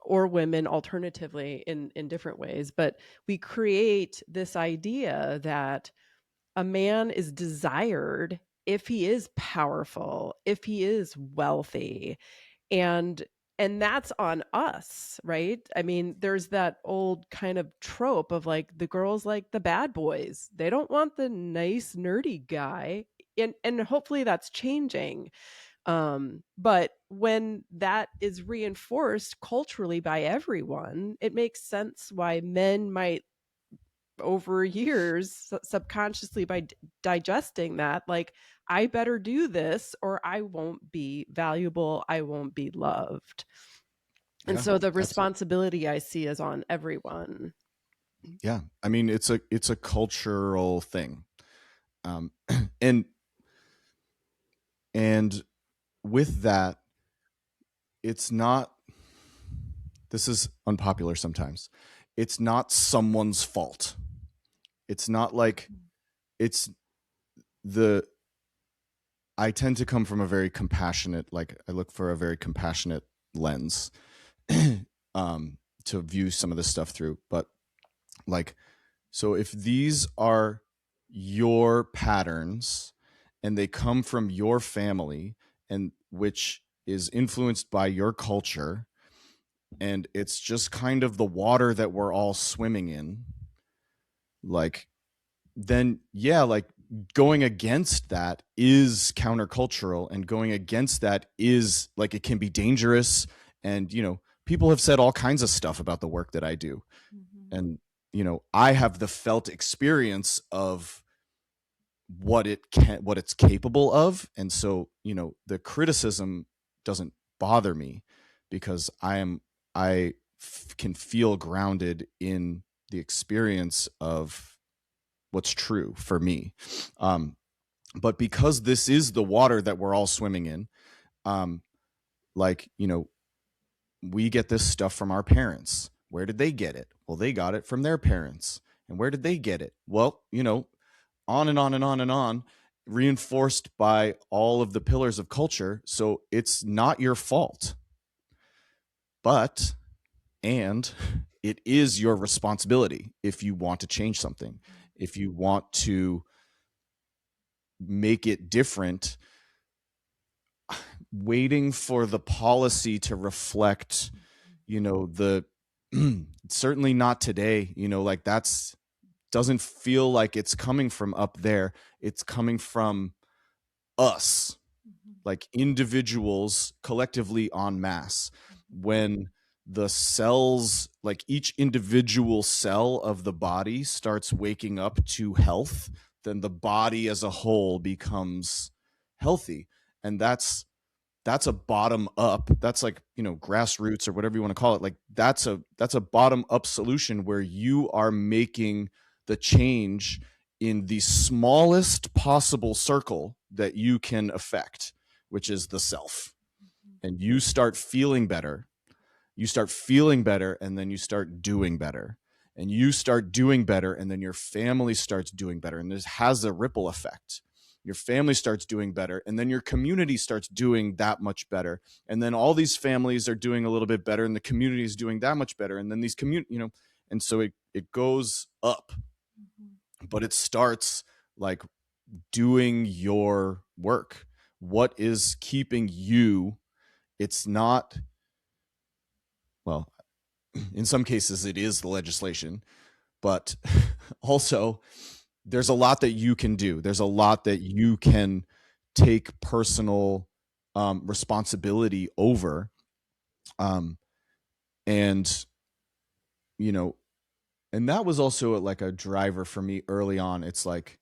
or women alternatively in different ways, but we create this idea that a man is desired if he is powerful, if he is wealthy, and that's on us, right? I mean, there's that old kind of trope of like the girls like the bad boys. They don't want the nice nerdy guy. And hopefully that's changing. But when that is reinforced culturally by everyone, it makes sense why men might over years subconsciously by digesting that, like, I better do this or I won't be valuable, I won't be loved. And so the responsibility I see is on everyone. Yeah, I mean, it's a cultural thing, and with that, it's not, this is unpopular sometimes, it's not someone's fault. It's not like it's I tend to come from a very compassionate, like I look for a very compassionate lens to view some of this stuff through. But like, so if these are your patterns and they come from your family, and which is influenced by your culture, and it's just kind of the water that we're all swimming in, like, then yeah, like going against that is countercultural, and going against that is like, it can be dangerous. And people have said all kinds of stuff about the work that I do. And I have the felt experience of what it's capable of. And so the criticism doesn't bother me, because I can feel grounded in the experience of what's true for me. But because this is the water that we're all swimming in, like, we get this stuff from our parents. Where did they get it? Well, they got it from their parents. And where did they get it? Well, on and on and on and on, reinforced by all of the pillars of culture. So it's not your fault. And it is your responsibility if you want to change something, if you want to make it different. Waiting for the policy to reflect, the certainly not today, like that's doesn't feel like it's coming from up there. It's coming from us, like individuals collectively en masse. When the cells, like each individual cell of the body starts waking up to health, then the body as a whole becomes healthy. And that's a bottom up, that's like, grassroots or whatever you want to call it. Like that's a bottom up solution where you are making the change in the smallest possible circle that you can affect, which is the self. And you start feeling better. And then you start doing better. And you start doing better, and then your family starts doing better. And this has a ripple effect. Your family starts doing better, and then your community starts doing that much better. And then all these families are doing a little bit better, and the community is doing that much better. And then these and so it goes up. But it starts like doing your work, what is keeping you. It's not, well, in some cases it is the legislation, but also there's a lot that you can do. There's a lot that you can take personal responsibility over. And, you know, and that was also like a driver for me early on. It's like,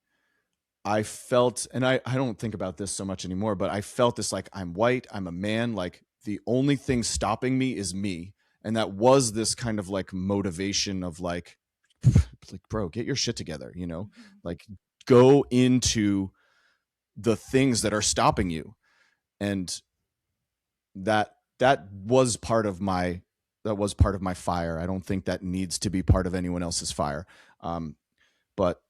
I felt, and I don't think about this so much anymore, but I felt this like, I'm white, I'm a man, like the only thing stopping me is me. And that was this kind of like motivation of like, bro, get your shit together, you know, like go into the things that are stopping you. And that was part of my fire. I don't think that needs to be part of anyone else's fire. But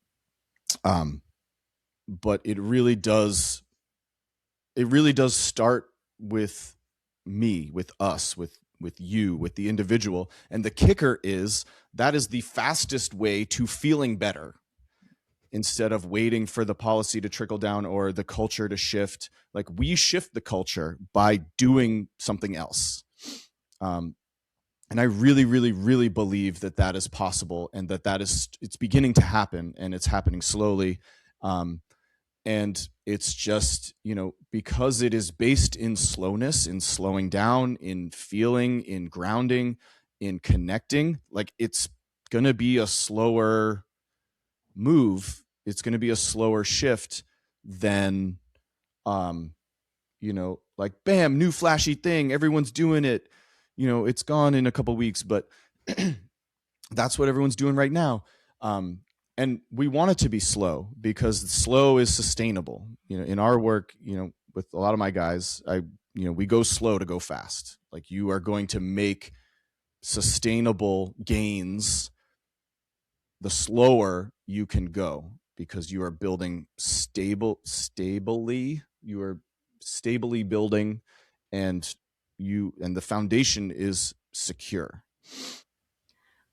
it really does start with me, with us, with you, with the individual. And the kicker is that is the fastest way to feeling better, instead of waiting for the policy to trickle down or the culture to shift. Like, we shift the culture by doing something else. And I really, really, really believe that that is possible, and that is, it's beginning to happen, and it's happening slowly. And it's just, you know, because it is based in slowness, in slowing down, in feeling, in grounding, in connecting, like it's going to be a slower move. It's going to be a slower shift than, you know, like, bam, new flashy thing, everyone's doing it, you know, it's gone in a couple weeks, but that's what everyone's doing right now. And we want it to be slow, because slow is sustainable. You know, in our work, you know, with a lot of my guys, we go slow to go fast. Like, you are going to make sustainable gains the slower you can go, because you are building stably. You are stably building, and the foundation is secure.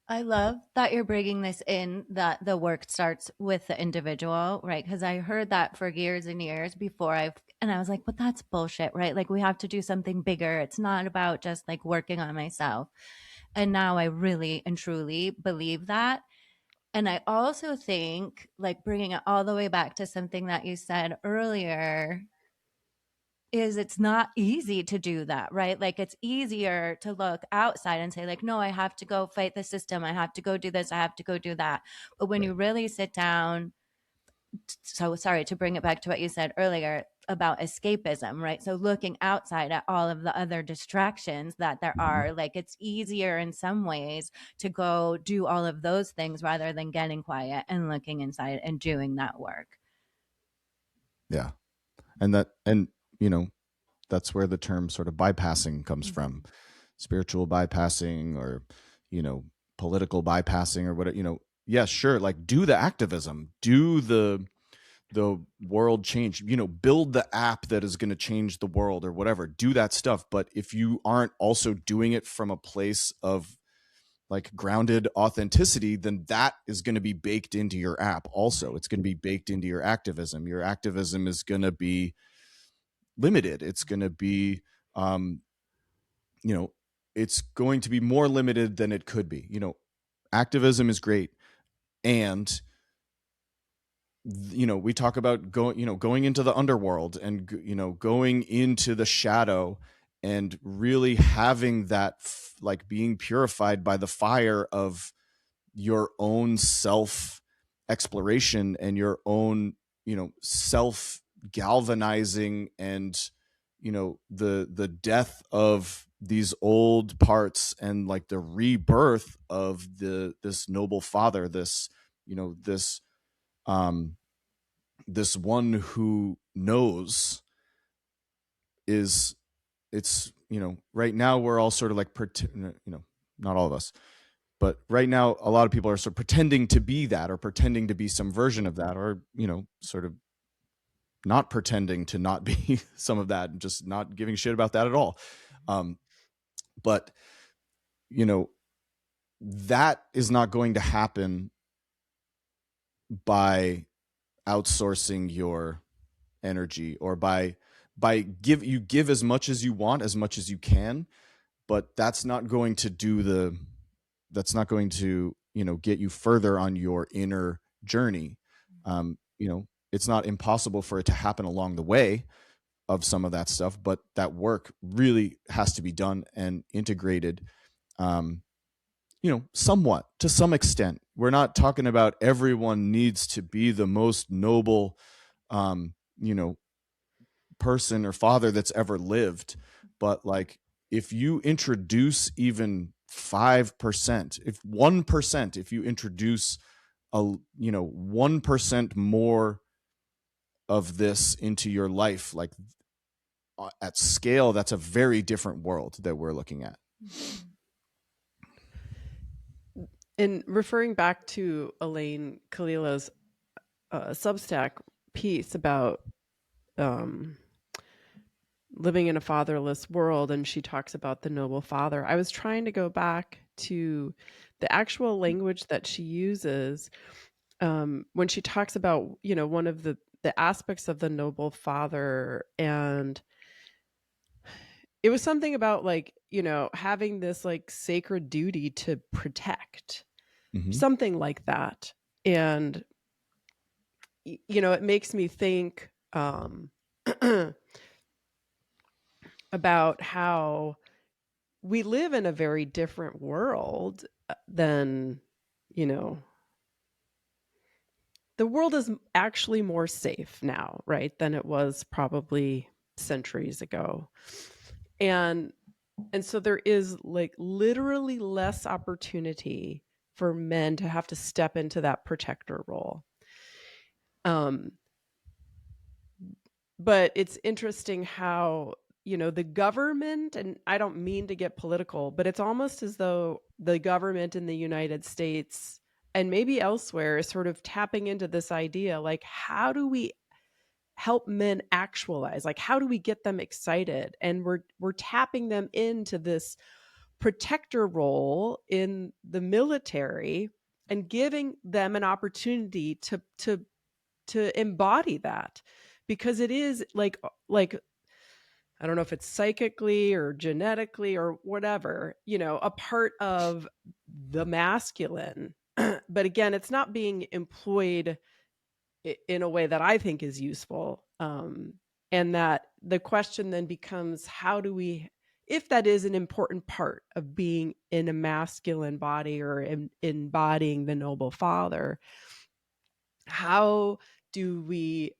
I love that you're bringing this in, that the work starts with the individual, right? Because I heard that for years and years before and I was like, but that's bullshit, right? Like, we have to do something bigger. It's not about just like working on myself. And now I really and truly believe that. And I also think, like, bringing it all the way back to something that you said earlier, is it's not easy to do that, right? Like, it's easier to look outside and say, like, no, I have to go fight the system, I have to go do this, I have to go do that. But when you really sit down, so sorry to bring it back to what you said earlier about escapism, right? So looking outside at all of the other distractions that there are, like, it's easier in some ways to go do all of those things rather than getting quiet and looking inside and doing that work. Yeah. And you know, that's where the term sort of bypassing comes from. Spiritual bypassing, or, you know, political bypassing, or whatever, you know. Yeah, sure, like, do the activism, do the world change, you know, build the app that is going to change the world, or whatever, do that stuff. But if you aren't also doing it from a place of like grounded authenticity, then that is going to be baked into your app also. It's going to be baked into your activism. Your activism is going to be limited. It's going to be, you know, it's going to be more limited than it could be. You know, activism is great. And, you know, we talk about going into the underworld, and, you know, going into the shadow, and really having that, like, being purified by the fire of your own self exploration, and your own, you know, self galvanizing, and, you know, the death of these old parts, and like the rebirth of this noble father, this, you know, this one who knows, is, it's, you know, right now we're all sort of like, you know, not all of us, but right now a lot of people are sort of pretending to be that, or pretending to be some version of that, or, you know, sort of not pretending to not be some of that, and just not giving shit about that at all. But, you know, that is not going to happen by outsourcing your energy, or by you give as much as you want, as much as you can, but that's not going to get you further on your inner journey. It's not impossible for it to happen along the way of some of that stuff, but that work really has to be done and integrated, somewhat, to some extent. We're not talking about everyone needs to be the most noble, um, you know, person or father that's ever lived. But like, if you introduce even 5%, if 1%, if you introduce 1% more of this into your life, like at scale, that's a very different world that we're looking at. And referring back to Elaine Kalila's Substack piece about living in a fatherless world, and she talks about the noble father, I was trying to go back to the actual language that she uses when she talks about, one of the aspects of the noble father. And it was something about like, having this like sacred duty to protect, something like that. And, it makes me think about how we live in a very different world than, the world is actually more safe now, right, than it was probably centuries ago. And so there is like literally less opportunity for men to have to step into that protector role. But it's interesting how, the government, and I don't mean to get political, but it's almost as though the government in the United States and maybe elsewhere is sort of tapping into this idea, like, how do we help men actualize? Like, how do we get them excited? And we're tapping them into this protector role in the military and giving them an opportunity to embody that, because it is like I don't know if it's psychically or genetically or whatever, a part of the masculine. But again, it's not being employed in a way that I think is useful. And that the question then becomes, how do we, if that is an important part of being in a masculine body or embodying the noble father, how do we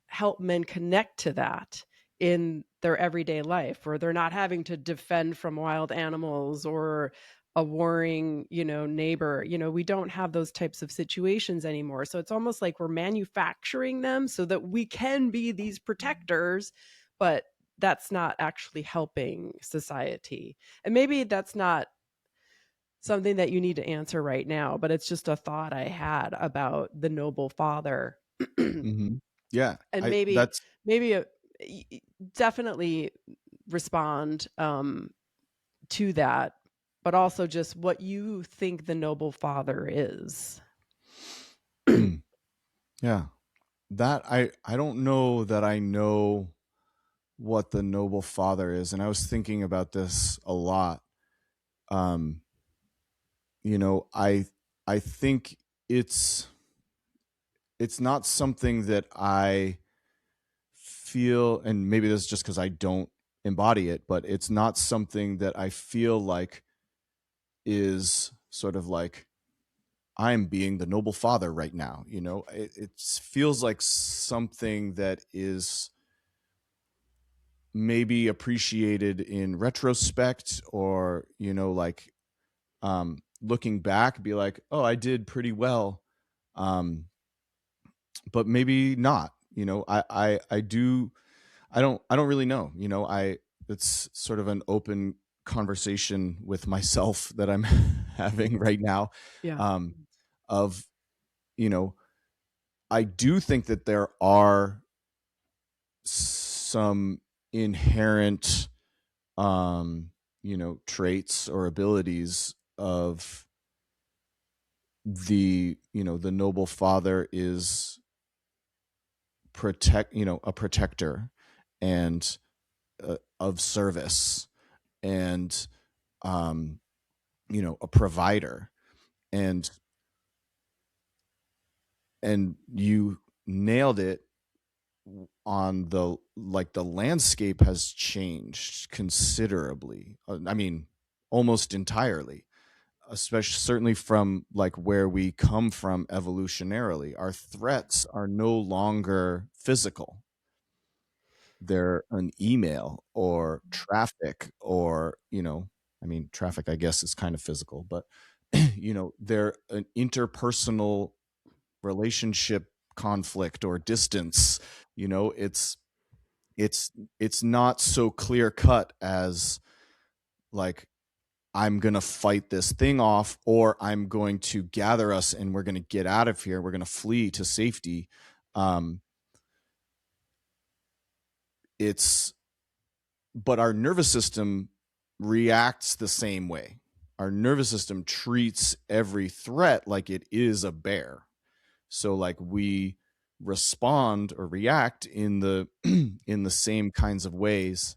help men connect to that in their everyday life, where they're not having to defend from wild animals or a warring, neighbor? We don't have those types of situations anymore. So it's almost like we're manufacturing them so that we can be these protectors, but that's not actually helping society. And maybe that's not something that you need to answer right now, but it's just a thought I had about the noble father. Yeah, And I maybe that's definitely respond to that, but also just what you think the noble father is. Yeah, that I don't know that I know what the noble father is, and I was thinking about this a lot. I think it's not something that I feel, and maybe this is just because I don't embody it, but it's not something that I feel like is sort of like, I'm being the noble father right now. It feels like something that is maybe appreciated in retrospect, or like, looking back, be like, oh, I did pretty well, but maybe not. I don't really know. It's sort of an open conversation with myself that I'm having right now. Yeah. Of I do think that there are some inherent traits or abilities of the noble father is a protector, and of service and a provider, and you nailed it on the landscape has changed considerably. I mean, almost entirely, especially certainly from like where we come from evolutionarily. Our threats are no longer physical. They're an email or traffic, or I mean, traffic I guess is kind of physical, but they're an interpersonal relationship conflict or distance. It's not so clear cut as like, I'm going to fight this thing off, or I'm going to gather us and we're going to get out of here. We're going to flee to safety. But our nervous system reacts the same way. Our nervous system treats every threat like it is a bear. So like we respond or react in the in the same kinds of ways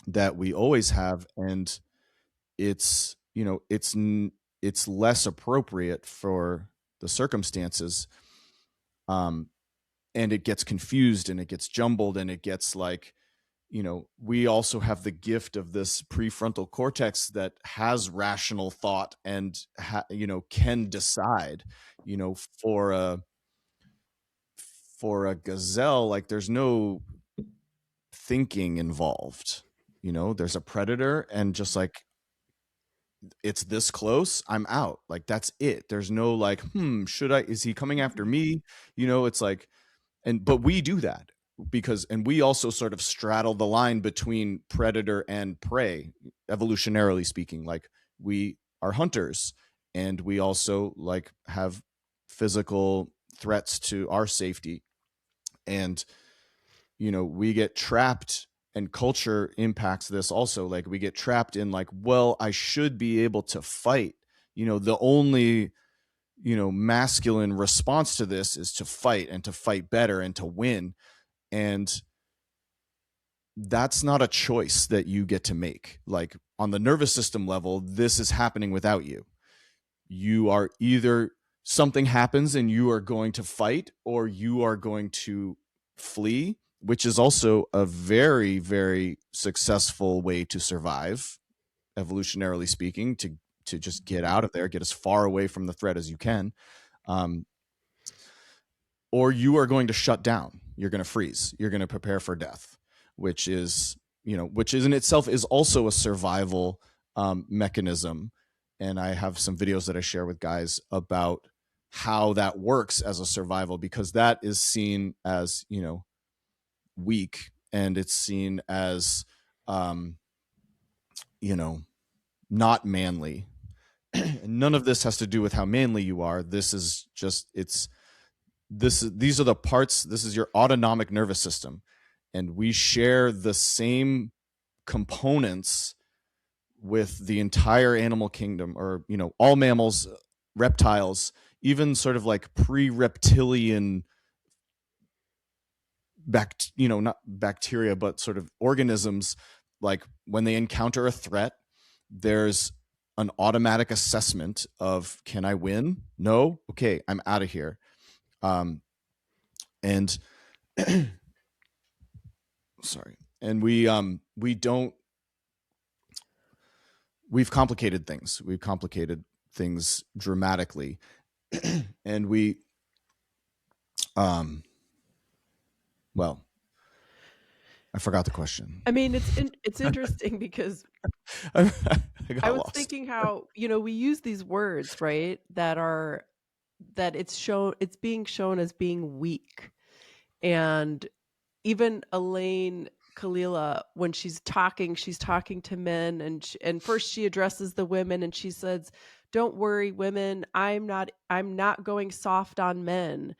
that we always have, and it's it's less appropriate for the circumstances, and it gets confused and it gets jumbled and it gets like, we also have the gift of this prefrontal cortex that has rational thought and can decide. For a gazelle, like there's no thinking involved. There's a predator, and just like, it's this close, I'm out. Like, that's it. There's no like, is he coming after me? It's like, but we do that and we also sort of straddle the line between predator and prey, evolutionarily speaking. Like, we are hunters, and we also like have physical threats to our safety. And we get trapped, and culture impacts this also. Like, we get trapped in like, well, I should be able to fight. The only masculine response to this is to fight, and to fight better, and to win. And that's not a choice that you get to make. Like, on the nervous system level, this is happening without you. You are either, something happens and you are going to fight, or you are going to flee, which is also a very, very successful way to survive, evolutionarily speaking, to just get out of there, get as far away from the threat as you can. Or you are going to shut down. You're going to freeze. You're going to prepare for death, which is in itself is also a survival mechanism. And I have some videos that I share with guys about how that works as a survival, because that is seen as, weak, and it's seen as, not manly. None of this has to do with how manly you are. This is just, these are the parts. This is your autonomic nervous system, and we share the same components with the entire animal kingdom, or all mammals, reptiles, even sort of like pre-reptilian not bacteria, but sort of organisms. Like, when they encounter a threat, there's an automatic assessment of, can I win? No? Okay, I'm out of here. And sorry. And we've complicated things. We've complicated things dramatically. And well, I forgot the question. I mean, it's interesting because I I was lost. thinking how, we use these words, right? That it's being shown as being weak. And even Elaine Kalila, when she's talking to men, and first she addresses the women, and she says, "Don't worry, women, I'm not going soft on men."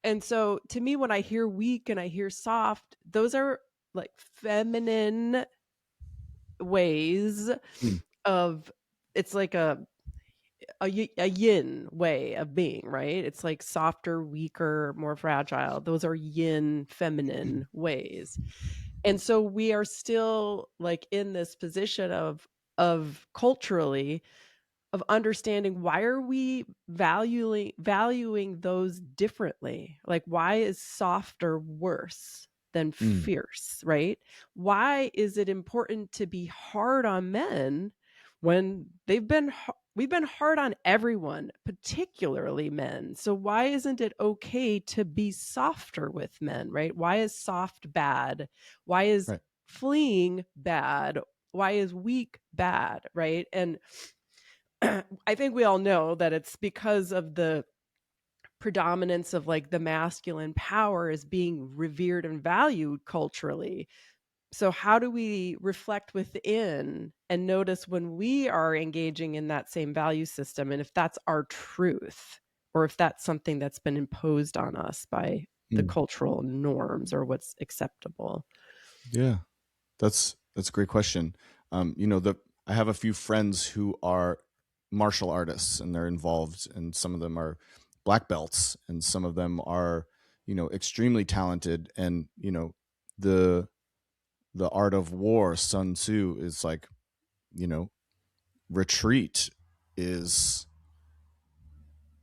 And so to me, when I hear weak and I hear soft, those are like feminine ways of, it's like a yin way of being, right? It's like softer, weaker, more fragile. Those are yin feminine ways. And so we are still like in this position of culturally of understanding why are we valuing those differently? Like why is softer worse than Mm, fierce, right? Why is it important to be hard on men when we've been hard on everyone, particularly men. So why isn't it okay to be softer with men, right? Why is soft bad? Why is right. fleeing bad? Why is weak bad, right? And I think we all know that it's because of the predominance of like the masculine power is being revered and valued culturally. So how do we reflect within and notice when we are engaging in that same value system and if that's our truth or if that's something that's been imposed on us by the Mm, cultural norms or what's acceptable? yeah, that's a great question. I have a few friends who are martial artists, and they're involved, and some of them are black belts, and some of them are, extremely talented. And the art of war, Sun Tzu, is like, you know, retreat is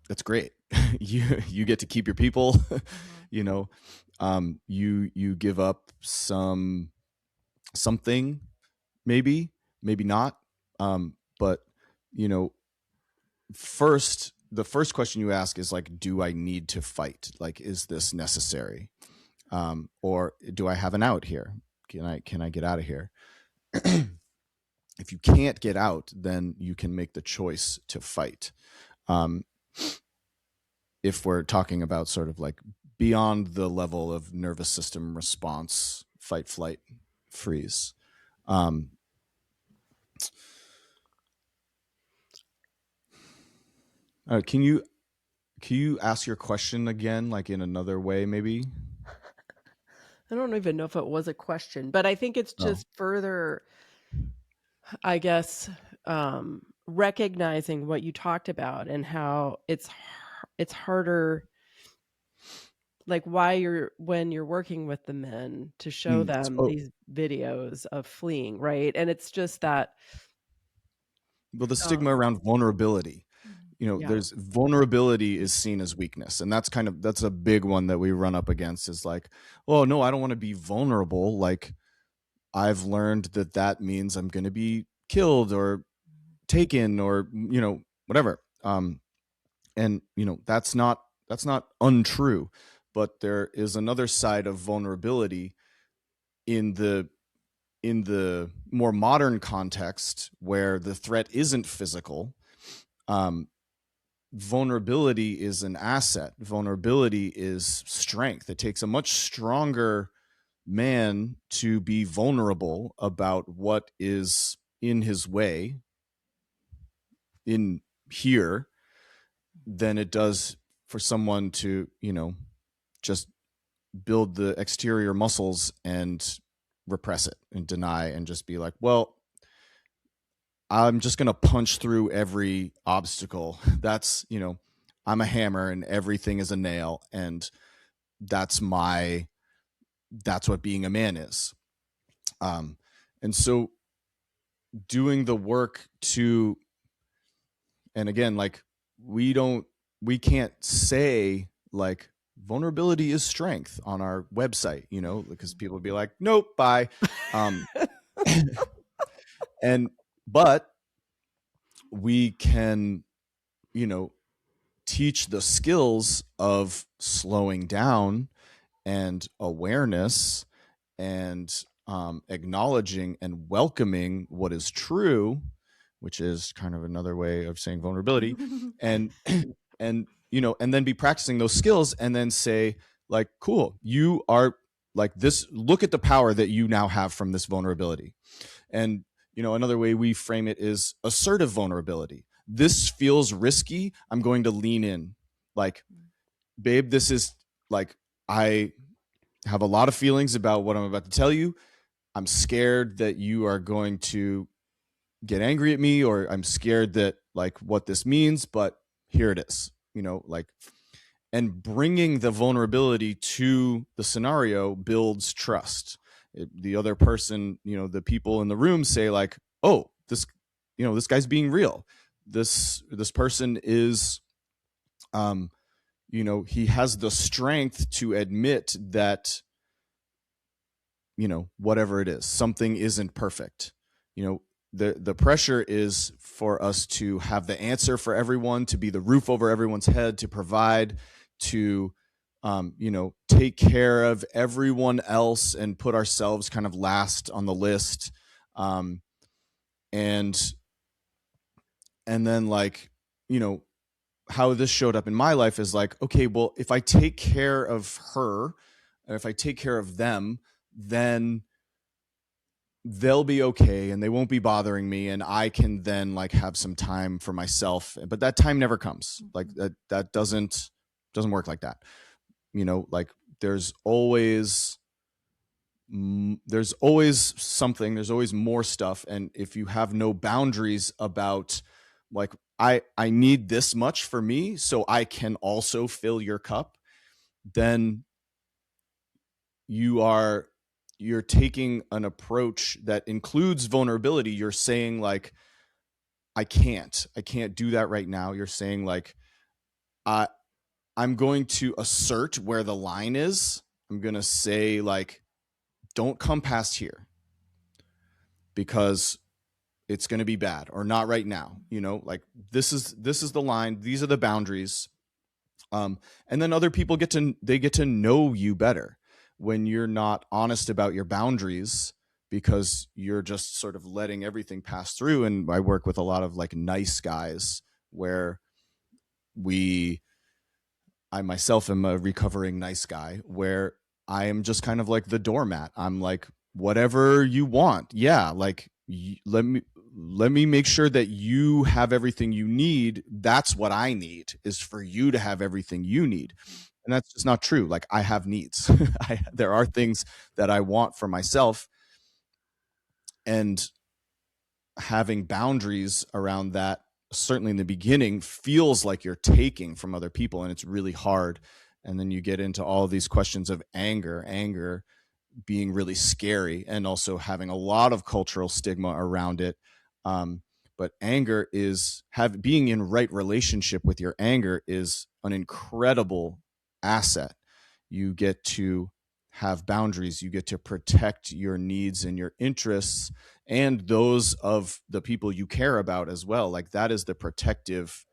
that's great. You get to keep your people. Mhm. you know, you give up something, maybe not. But you know, the first question you ask is like, do I need to fight? Like, is this necessary? Or do I have an out here? Can I get out of here? If you can't get out, then you can make the choice to fight. Um, if we're talking about sort of like beyond the level of nervous system response, fight, flight, freeze. Um, can you ask your question again, like in another way, maybe? I don't even know if it was a question, but I think it's Oh, just further, I guess, recognizing what you talked about and how it's harder, like why you're when you're working with the men to show them oh, these videos of fleeing, right? And it's just that, well, the uh, stigma around vulnerability. yeah, There's vulnerability is seen as weakness, and that's a big one that we run up against. Is like, oh no, I don't want to be vulnerable. Like, I've learned that means I'm going to be killed or taken or whatever. And that's not untrue, but there is another side of vulnerability in the more modern context where the threat isn't physical. um, Vulnerability is an asset. Vulnerability is strength. It takes a much stronger man to be vulnerable about what is in his way in here than it does for someone to, just build the exterior muscles and repress it and deny and just be like, well, I'm just going to punch through every obstacle. I'm a hammer and everything is a nail. And that's that's what being a man is. And so doing the work to, and again, like we can't say like vulnerability is strength on our website, because people would be like, nope, bye. Um, and, but we can, you know, teach the skills of slowing down and awareness and acknowledging and welcoming what is true, which is kind of another way of saying vulnerability, and and then be practicing those skills and then say like, cool, you are like this. Look at the power that you now have from this vulnerability. And another way we frame it is assertive vulnerability. This feels risky. I'm going to lean in. Like, babe, this is like, I have a lot of feelings about what I'm about to tell you. I'm scared that you are going to get angry at me, or I'm scared that like what this means, but here it is, like, and bringing the vulnerability to the scenario builds trust. The other person, the people in the room say like, oh, this guy's being real. This person is, he has the strength to admit that, whatever it is, something isn't perfect. The pressure is for us to have the answer for everyone, to be the roof over everyone's head, to provide, to take care of everyone else and put ourselves kind of last on the list. And then like, how this showed up in my life is like, okay, well, if I take care of her, or if I take care of them, then they'll be okay and they won't be bothering me, and I can then like have some time for myself. But that time never comes. Like that doesn't work like that. Like there's always something, there's always more stuff. And if you have no boundaries about like, I need this much for me so I can also fill your cup, then you're taking an approach that includes vulnerability. You're saying like, I can't do that right now. You're saying like, I'm going to assert where the line is. I'm going to say like, don't come past here because it's going to be bad, or not right now. Like this is the line. These are the boundaries. And then other people get to know you better when you're not honest about your boundaries, because you're just sort of letting everything pass through. And I work with a lot of like nice guys where I myself am a recovering nice guy, where I am just kind of like the doormat. I'm like, whatever you want. Yeah. Like let me make sure that you have everything you need. That's what I need, is for you to have everything you need. And that's just not true. Like I have needs. There are things that I want for myself, and having boundaries around that, certainly in the beginning, feels like you're taking from other people, and it's really hard. And then you get into all of these questions of anger being really scary, and also having a lot of cultural stigma around it. But anger being in right relationship with your anger is an incredible asset. You get to have boundaries. You get to protect your needs and your interests, and those of the people you care about as well. Like that is the protective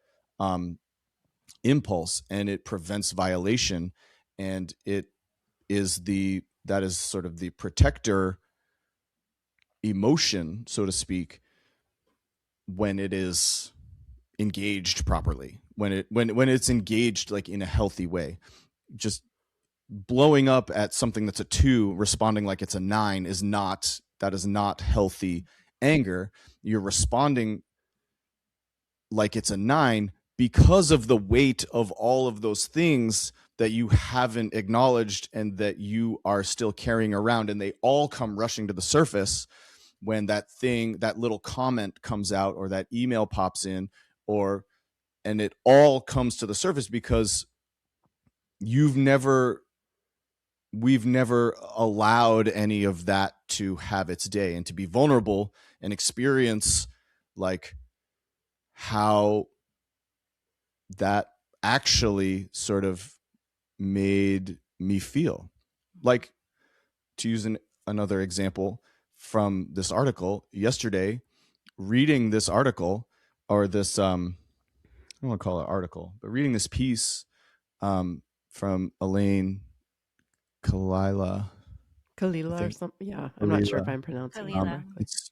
impulse, and it prevents violation, and that is sort of the protector emotion, so to speak, when it is engaged properly, when it's engaged like in a healthy way. Just blowing up at something that's a 2, responding like it's a 9 is not healthy anger. You're responding like it's a 9 because of the weight of all of those things that you haven't acknowledged and that you are still carrying around, and they all come rushing to the surface when that little comment comes out, or that email pops in, and it all comes to the surface because we've never allowed any of that to have its day, and to be vulnerable and experience like how that actually sort of made me feel. Like, to use another example from this article yesterday, reading this article, or this I don't want to call it article, but reading this piece from Elaine Kalila Kalila or something. Yeah, I'm not sure if I'm pronouncing it Kalila. correctly. It's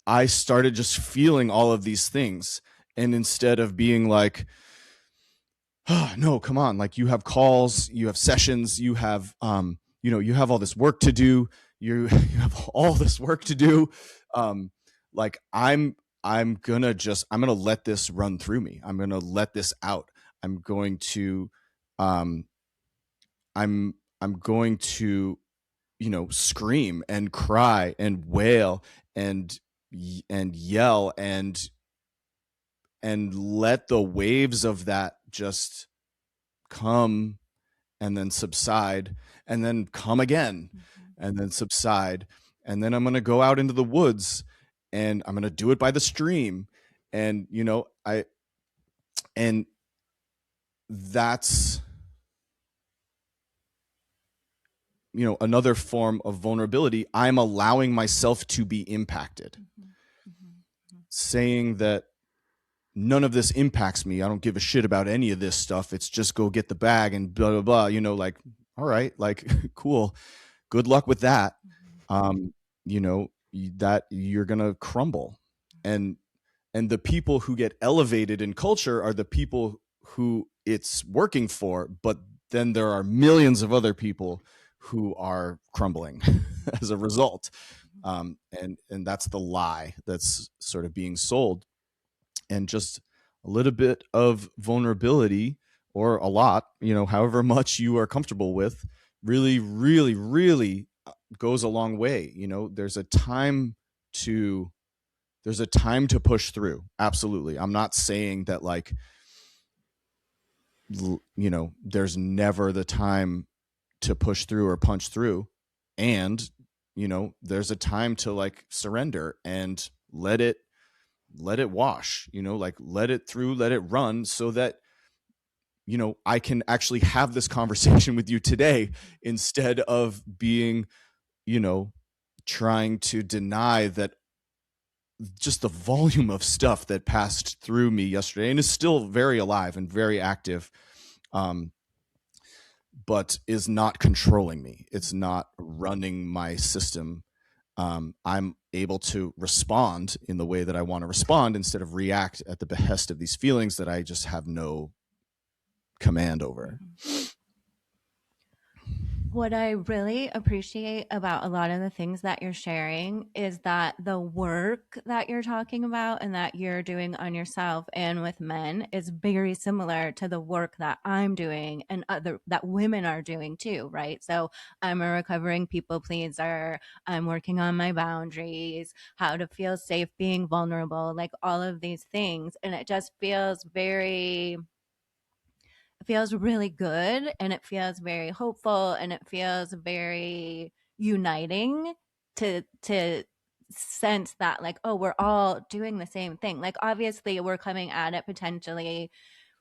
I started just feeling all of these things, and instead of being like, oh, no, come on, like you have calls, you have sessions, you have you have all this work to do, you have all this work to do, like I'm gonna let this run through me. I'm gonna let this out. I'm going to I'm going to scream and cry and wail and yell and let the waves of that just come and then subside and then come again and then subside. And then I'm going to go out into the woods and I'm going to do it by the stream. And, and that's, another form of vulnerability. I'm allowing myself to be impacted, saying that none of this impacts me. I don't give a shit about any of this stuff. It's just go get the bag and blah, blah, blah, like, all right, like, cool. Good luck with that. That you're going to crumble. And the people who get elevated in culture are the people who it's working for, but then there are millions of other people who are crumbling as a result. And that's the lie that's sort of being sold. And just a little bit of vulnerability, or a lot, however much you are comfortable with, really, really, really goes a long way. There's a time to push through. Absolutely. I'm not saying that like, there's never the time to push through or punch through. And, there's a time to like surrender and let it wash, like let it through, let it run, so that, I can actually have this conversation with you today instead of being, trying to deny that just the volume of stuff that passed through me yesterday and is still very alive and very active, but is not controlling me. It's not running my system. I'm able to respond in the way that I want to respond instead of react at the behest of these feelings that I just have no command over. What I really appreciate about a lot of the things that you're sharing is that the work that you're talking about and that you're doing on yourself and with men is very similar to the work that I'm doing and that women are doing too, right? So I'm a recovering people pleaser. I'm working on my boundaries, how to feel safe being vulnerable, like all of these things. And it just feels really good, and it feels very hopeful, and it feels very uniting to sense that like, oh, we're all doing the same thing. Like obviously we're coming at it potentially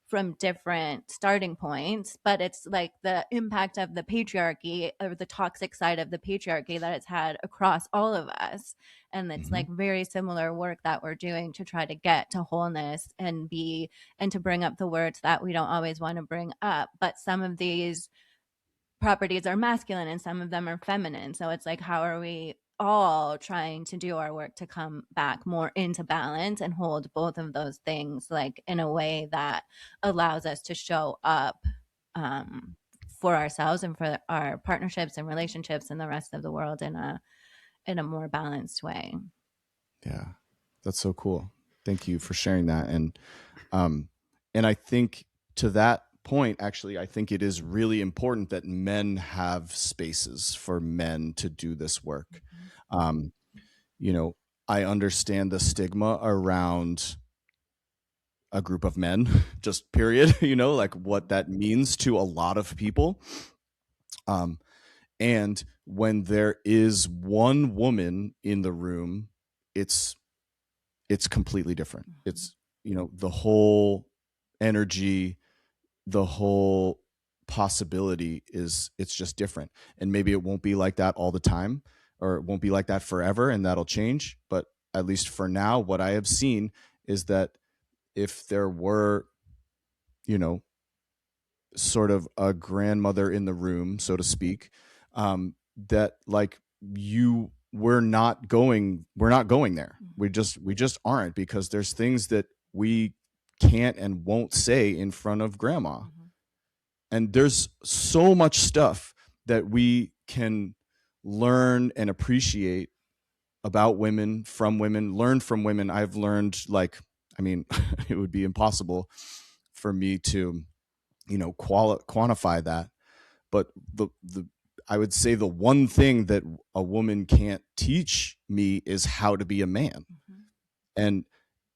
from different starting points, but it's like the impact of the patriarchy or the toxic side of the patriarchy that it's had across all of us. And it's like very similar work that we're doing to try to get to wholeness and to bring up the words that we don't always want to bring up. But some of these properties are masculine and some of them are feminine. So it's like, how are we all trying to do our work to come back more into balance and hold both of those things like in a way that allows us to show up for ourselves and for our partnerships and relationships and the rest of the world in a more balanced way. Yeah, that's so cool. Thank you for sharing that. And I think to that point, actually, I think it is really important that men have spaces for men to do this work. I understand the stigma around a group of men, just period, like what that means to a lot of people. And when there is one woman in the room, it's completely different. It's, the whole energy, the whole possibility it's just different. And maybe it won't be like that all the time, or it won't be like that forever, and that'll change. But at least for now, what I have seen is that if there were, sort of a grandmother in the room, so to speak, that like we're not going there. We just aren't, because there's things that we can't and won't say in front of grandma. And there's so much stuff that we can learn and appreciate about women, from women, learn from women. I've learned, it would be impossible for me to, quantify that. But I would say the one thing that a woman can't teach me is how to be a man. And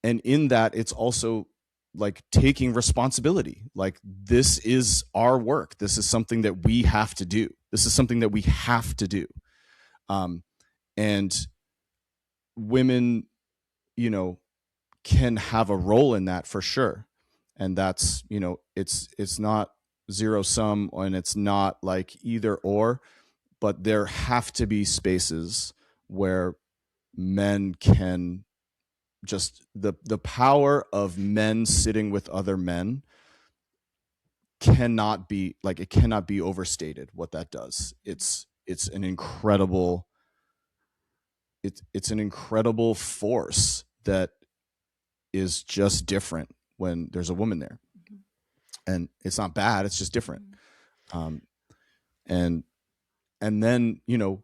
in that, it's also like taking responsibility. Like, this is our work. This is something that we have to do. This is something that we have to do. And women, you know, can have a role in that for sure. And that's, you know, it's not zero sum, and it's not like either or, but there have to be spaces where men can just, the power of men sitting with other men cannot be, like, it cannot be overstated what that does. It's an incredible, it's an incredible force that is just different when there's a woman there. And it's not bad, it's just different. And then, you know,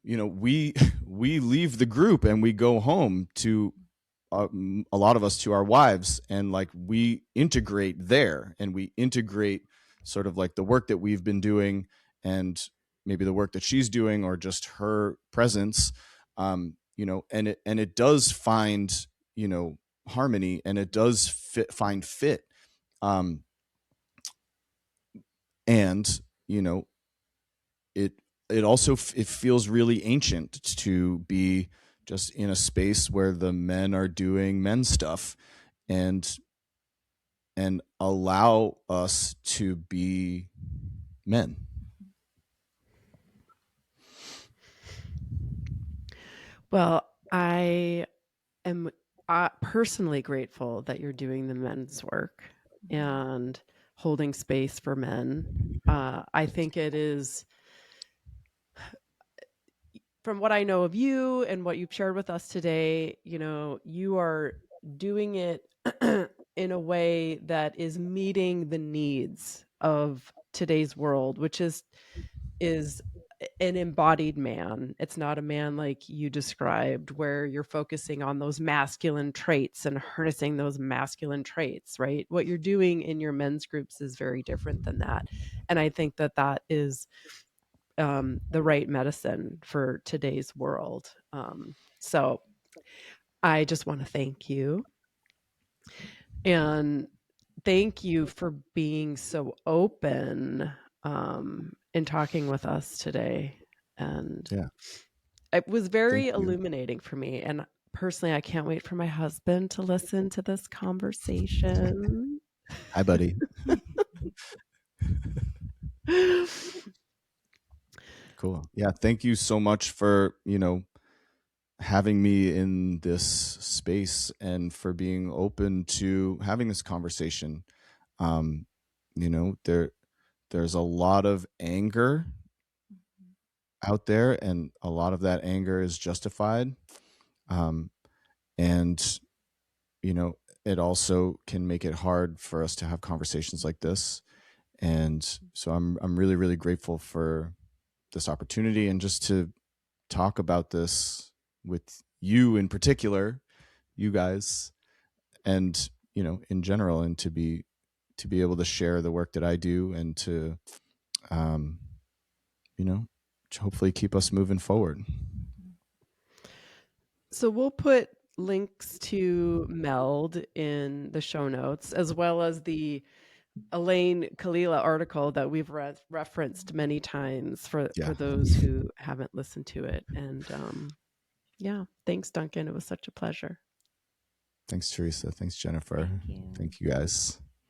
we leave the group and we go home to a lot of us to our wives, and like we integrate there, and we integrate sort of like the work that we've been doing, and maybe the work that she's doing, or just her presence, you know, and it does find, you know, harmony, and it does find fit. And, you know, it also it feels really ancient to be just in a space where the men are doing men stuff, and allow us to be men. Well, I am personally grateful that you're doing the men's work and holding space for men. I think it is, from what I know of you and what you've shared with us today, you know, you are doing it in a way that is meeting the needs of today's world, which is an embodied man. It's not a man like you described, where you're focusing on those masculine traits and harnessing those masculine traits, right? What you're doing in your men's groups is very different than that. And I think that that is the right medicine for today's world. So I just want to thank you. And thank you for being so open in talking with us today. And Yeah. it was Thank very you. illuminating for me. And personally, I can't wait for my husband to listen to this conversation. Hi, buddy. Cool. Yeah. Thank you so much for, you know, having me in this space, and for being open to having this conversation. You know, there's a lot of anger out there, and a lot of that anger is justified. And, you know, it also can make it hard for us to have conversations like this. And so I'm really, really grateful for this opportunity, and just to talk about this with you in particular, you guys, and, you know, in general, and to be able to share the work that I do, and to, you know, to hopefully keep us moving forward. So we'll put links to MELD in the show notes, as well as the Elaine Kalila article that we've referenced many times for those who haven't listened to it. And yeah, thanks, Duncan. It was such a pleasure. Thanks, Teresa. Thanks, Jennifer. Thank you guys.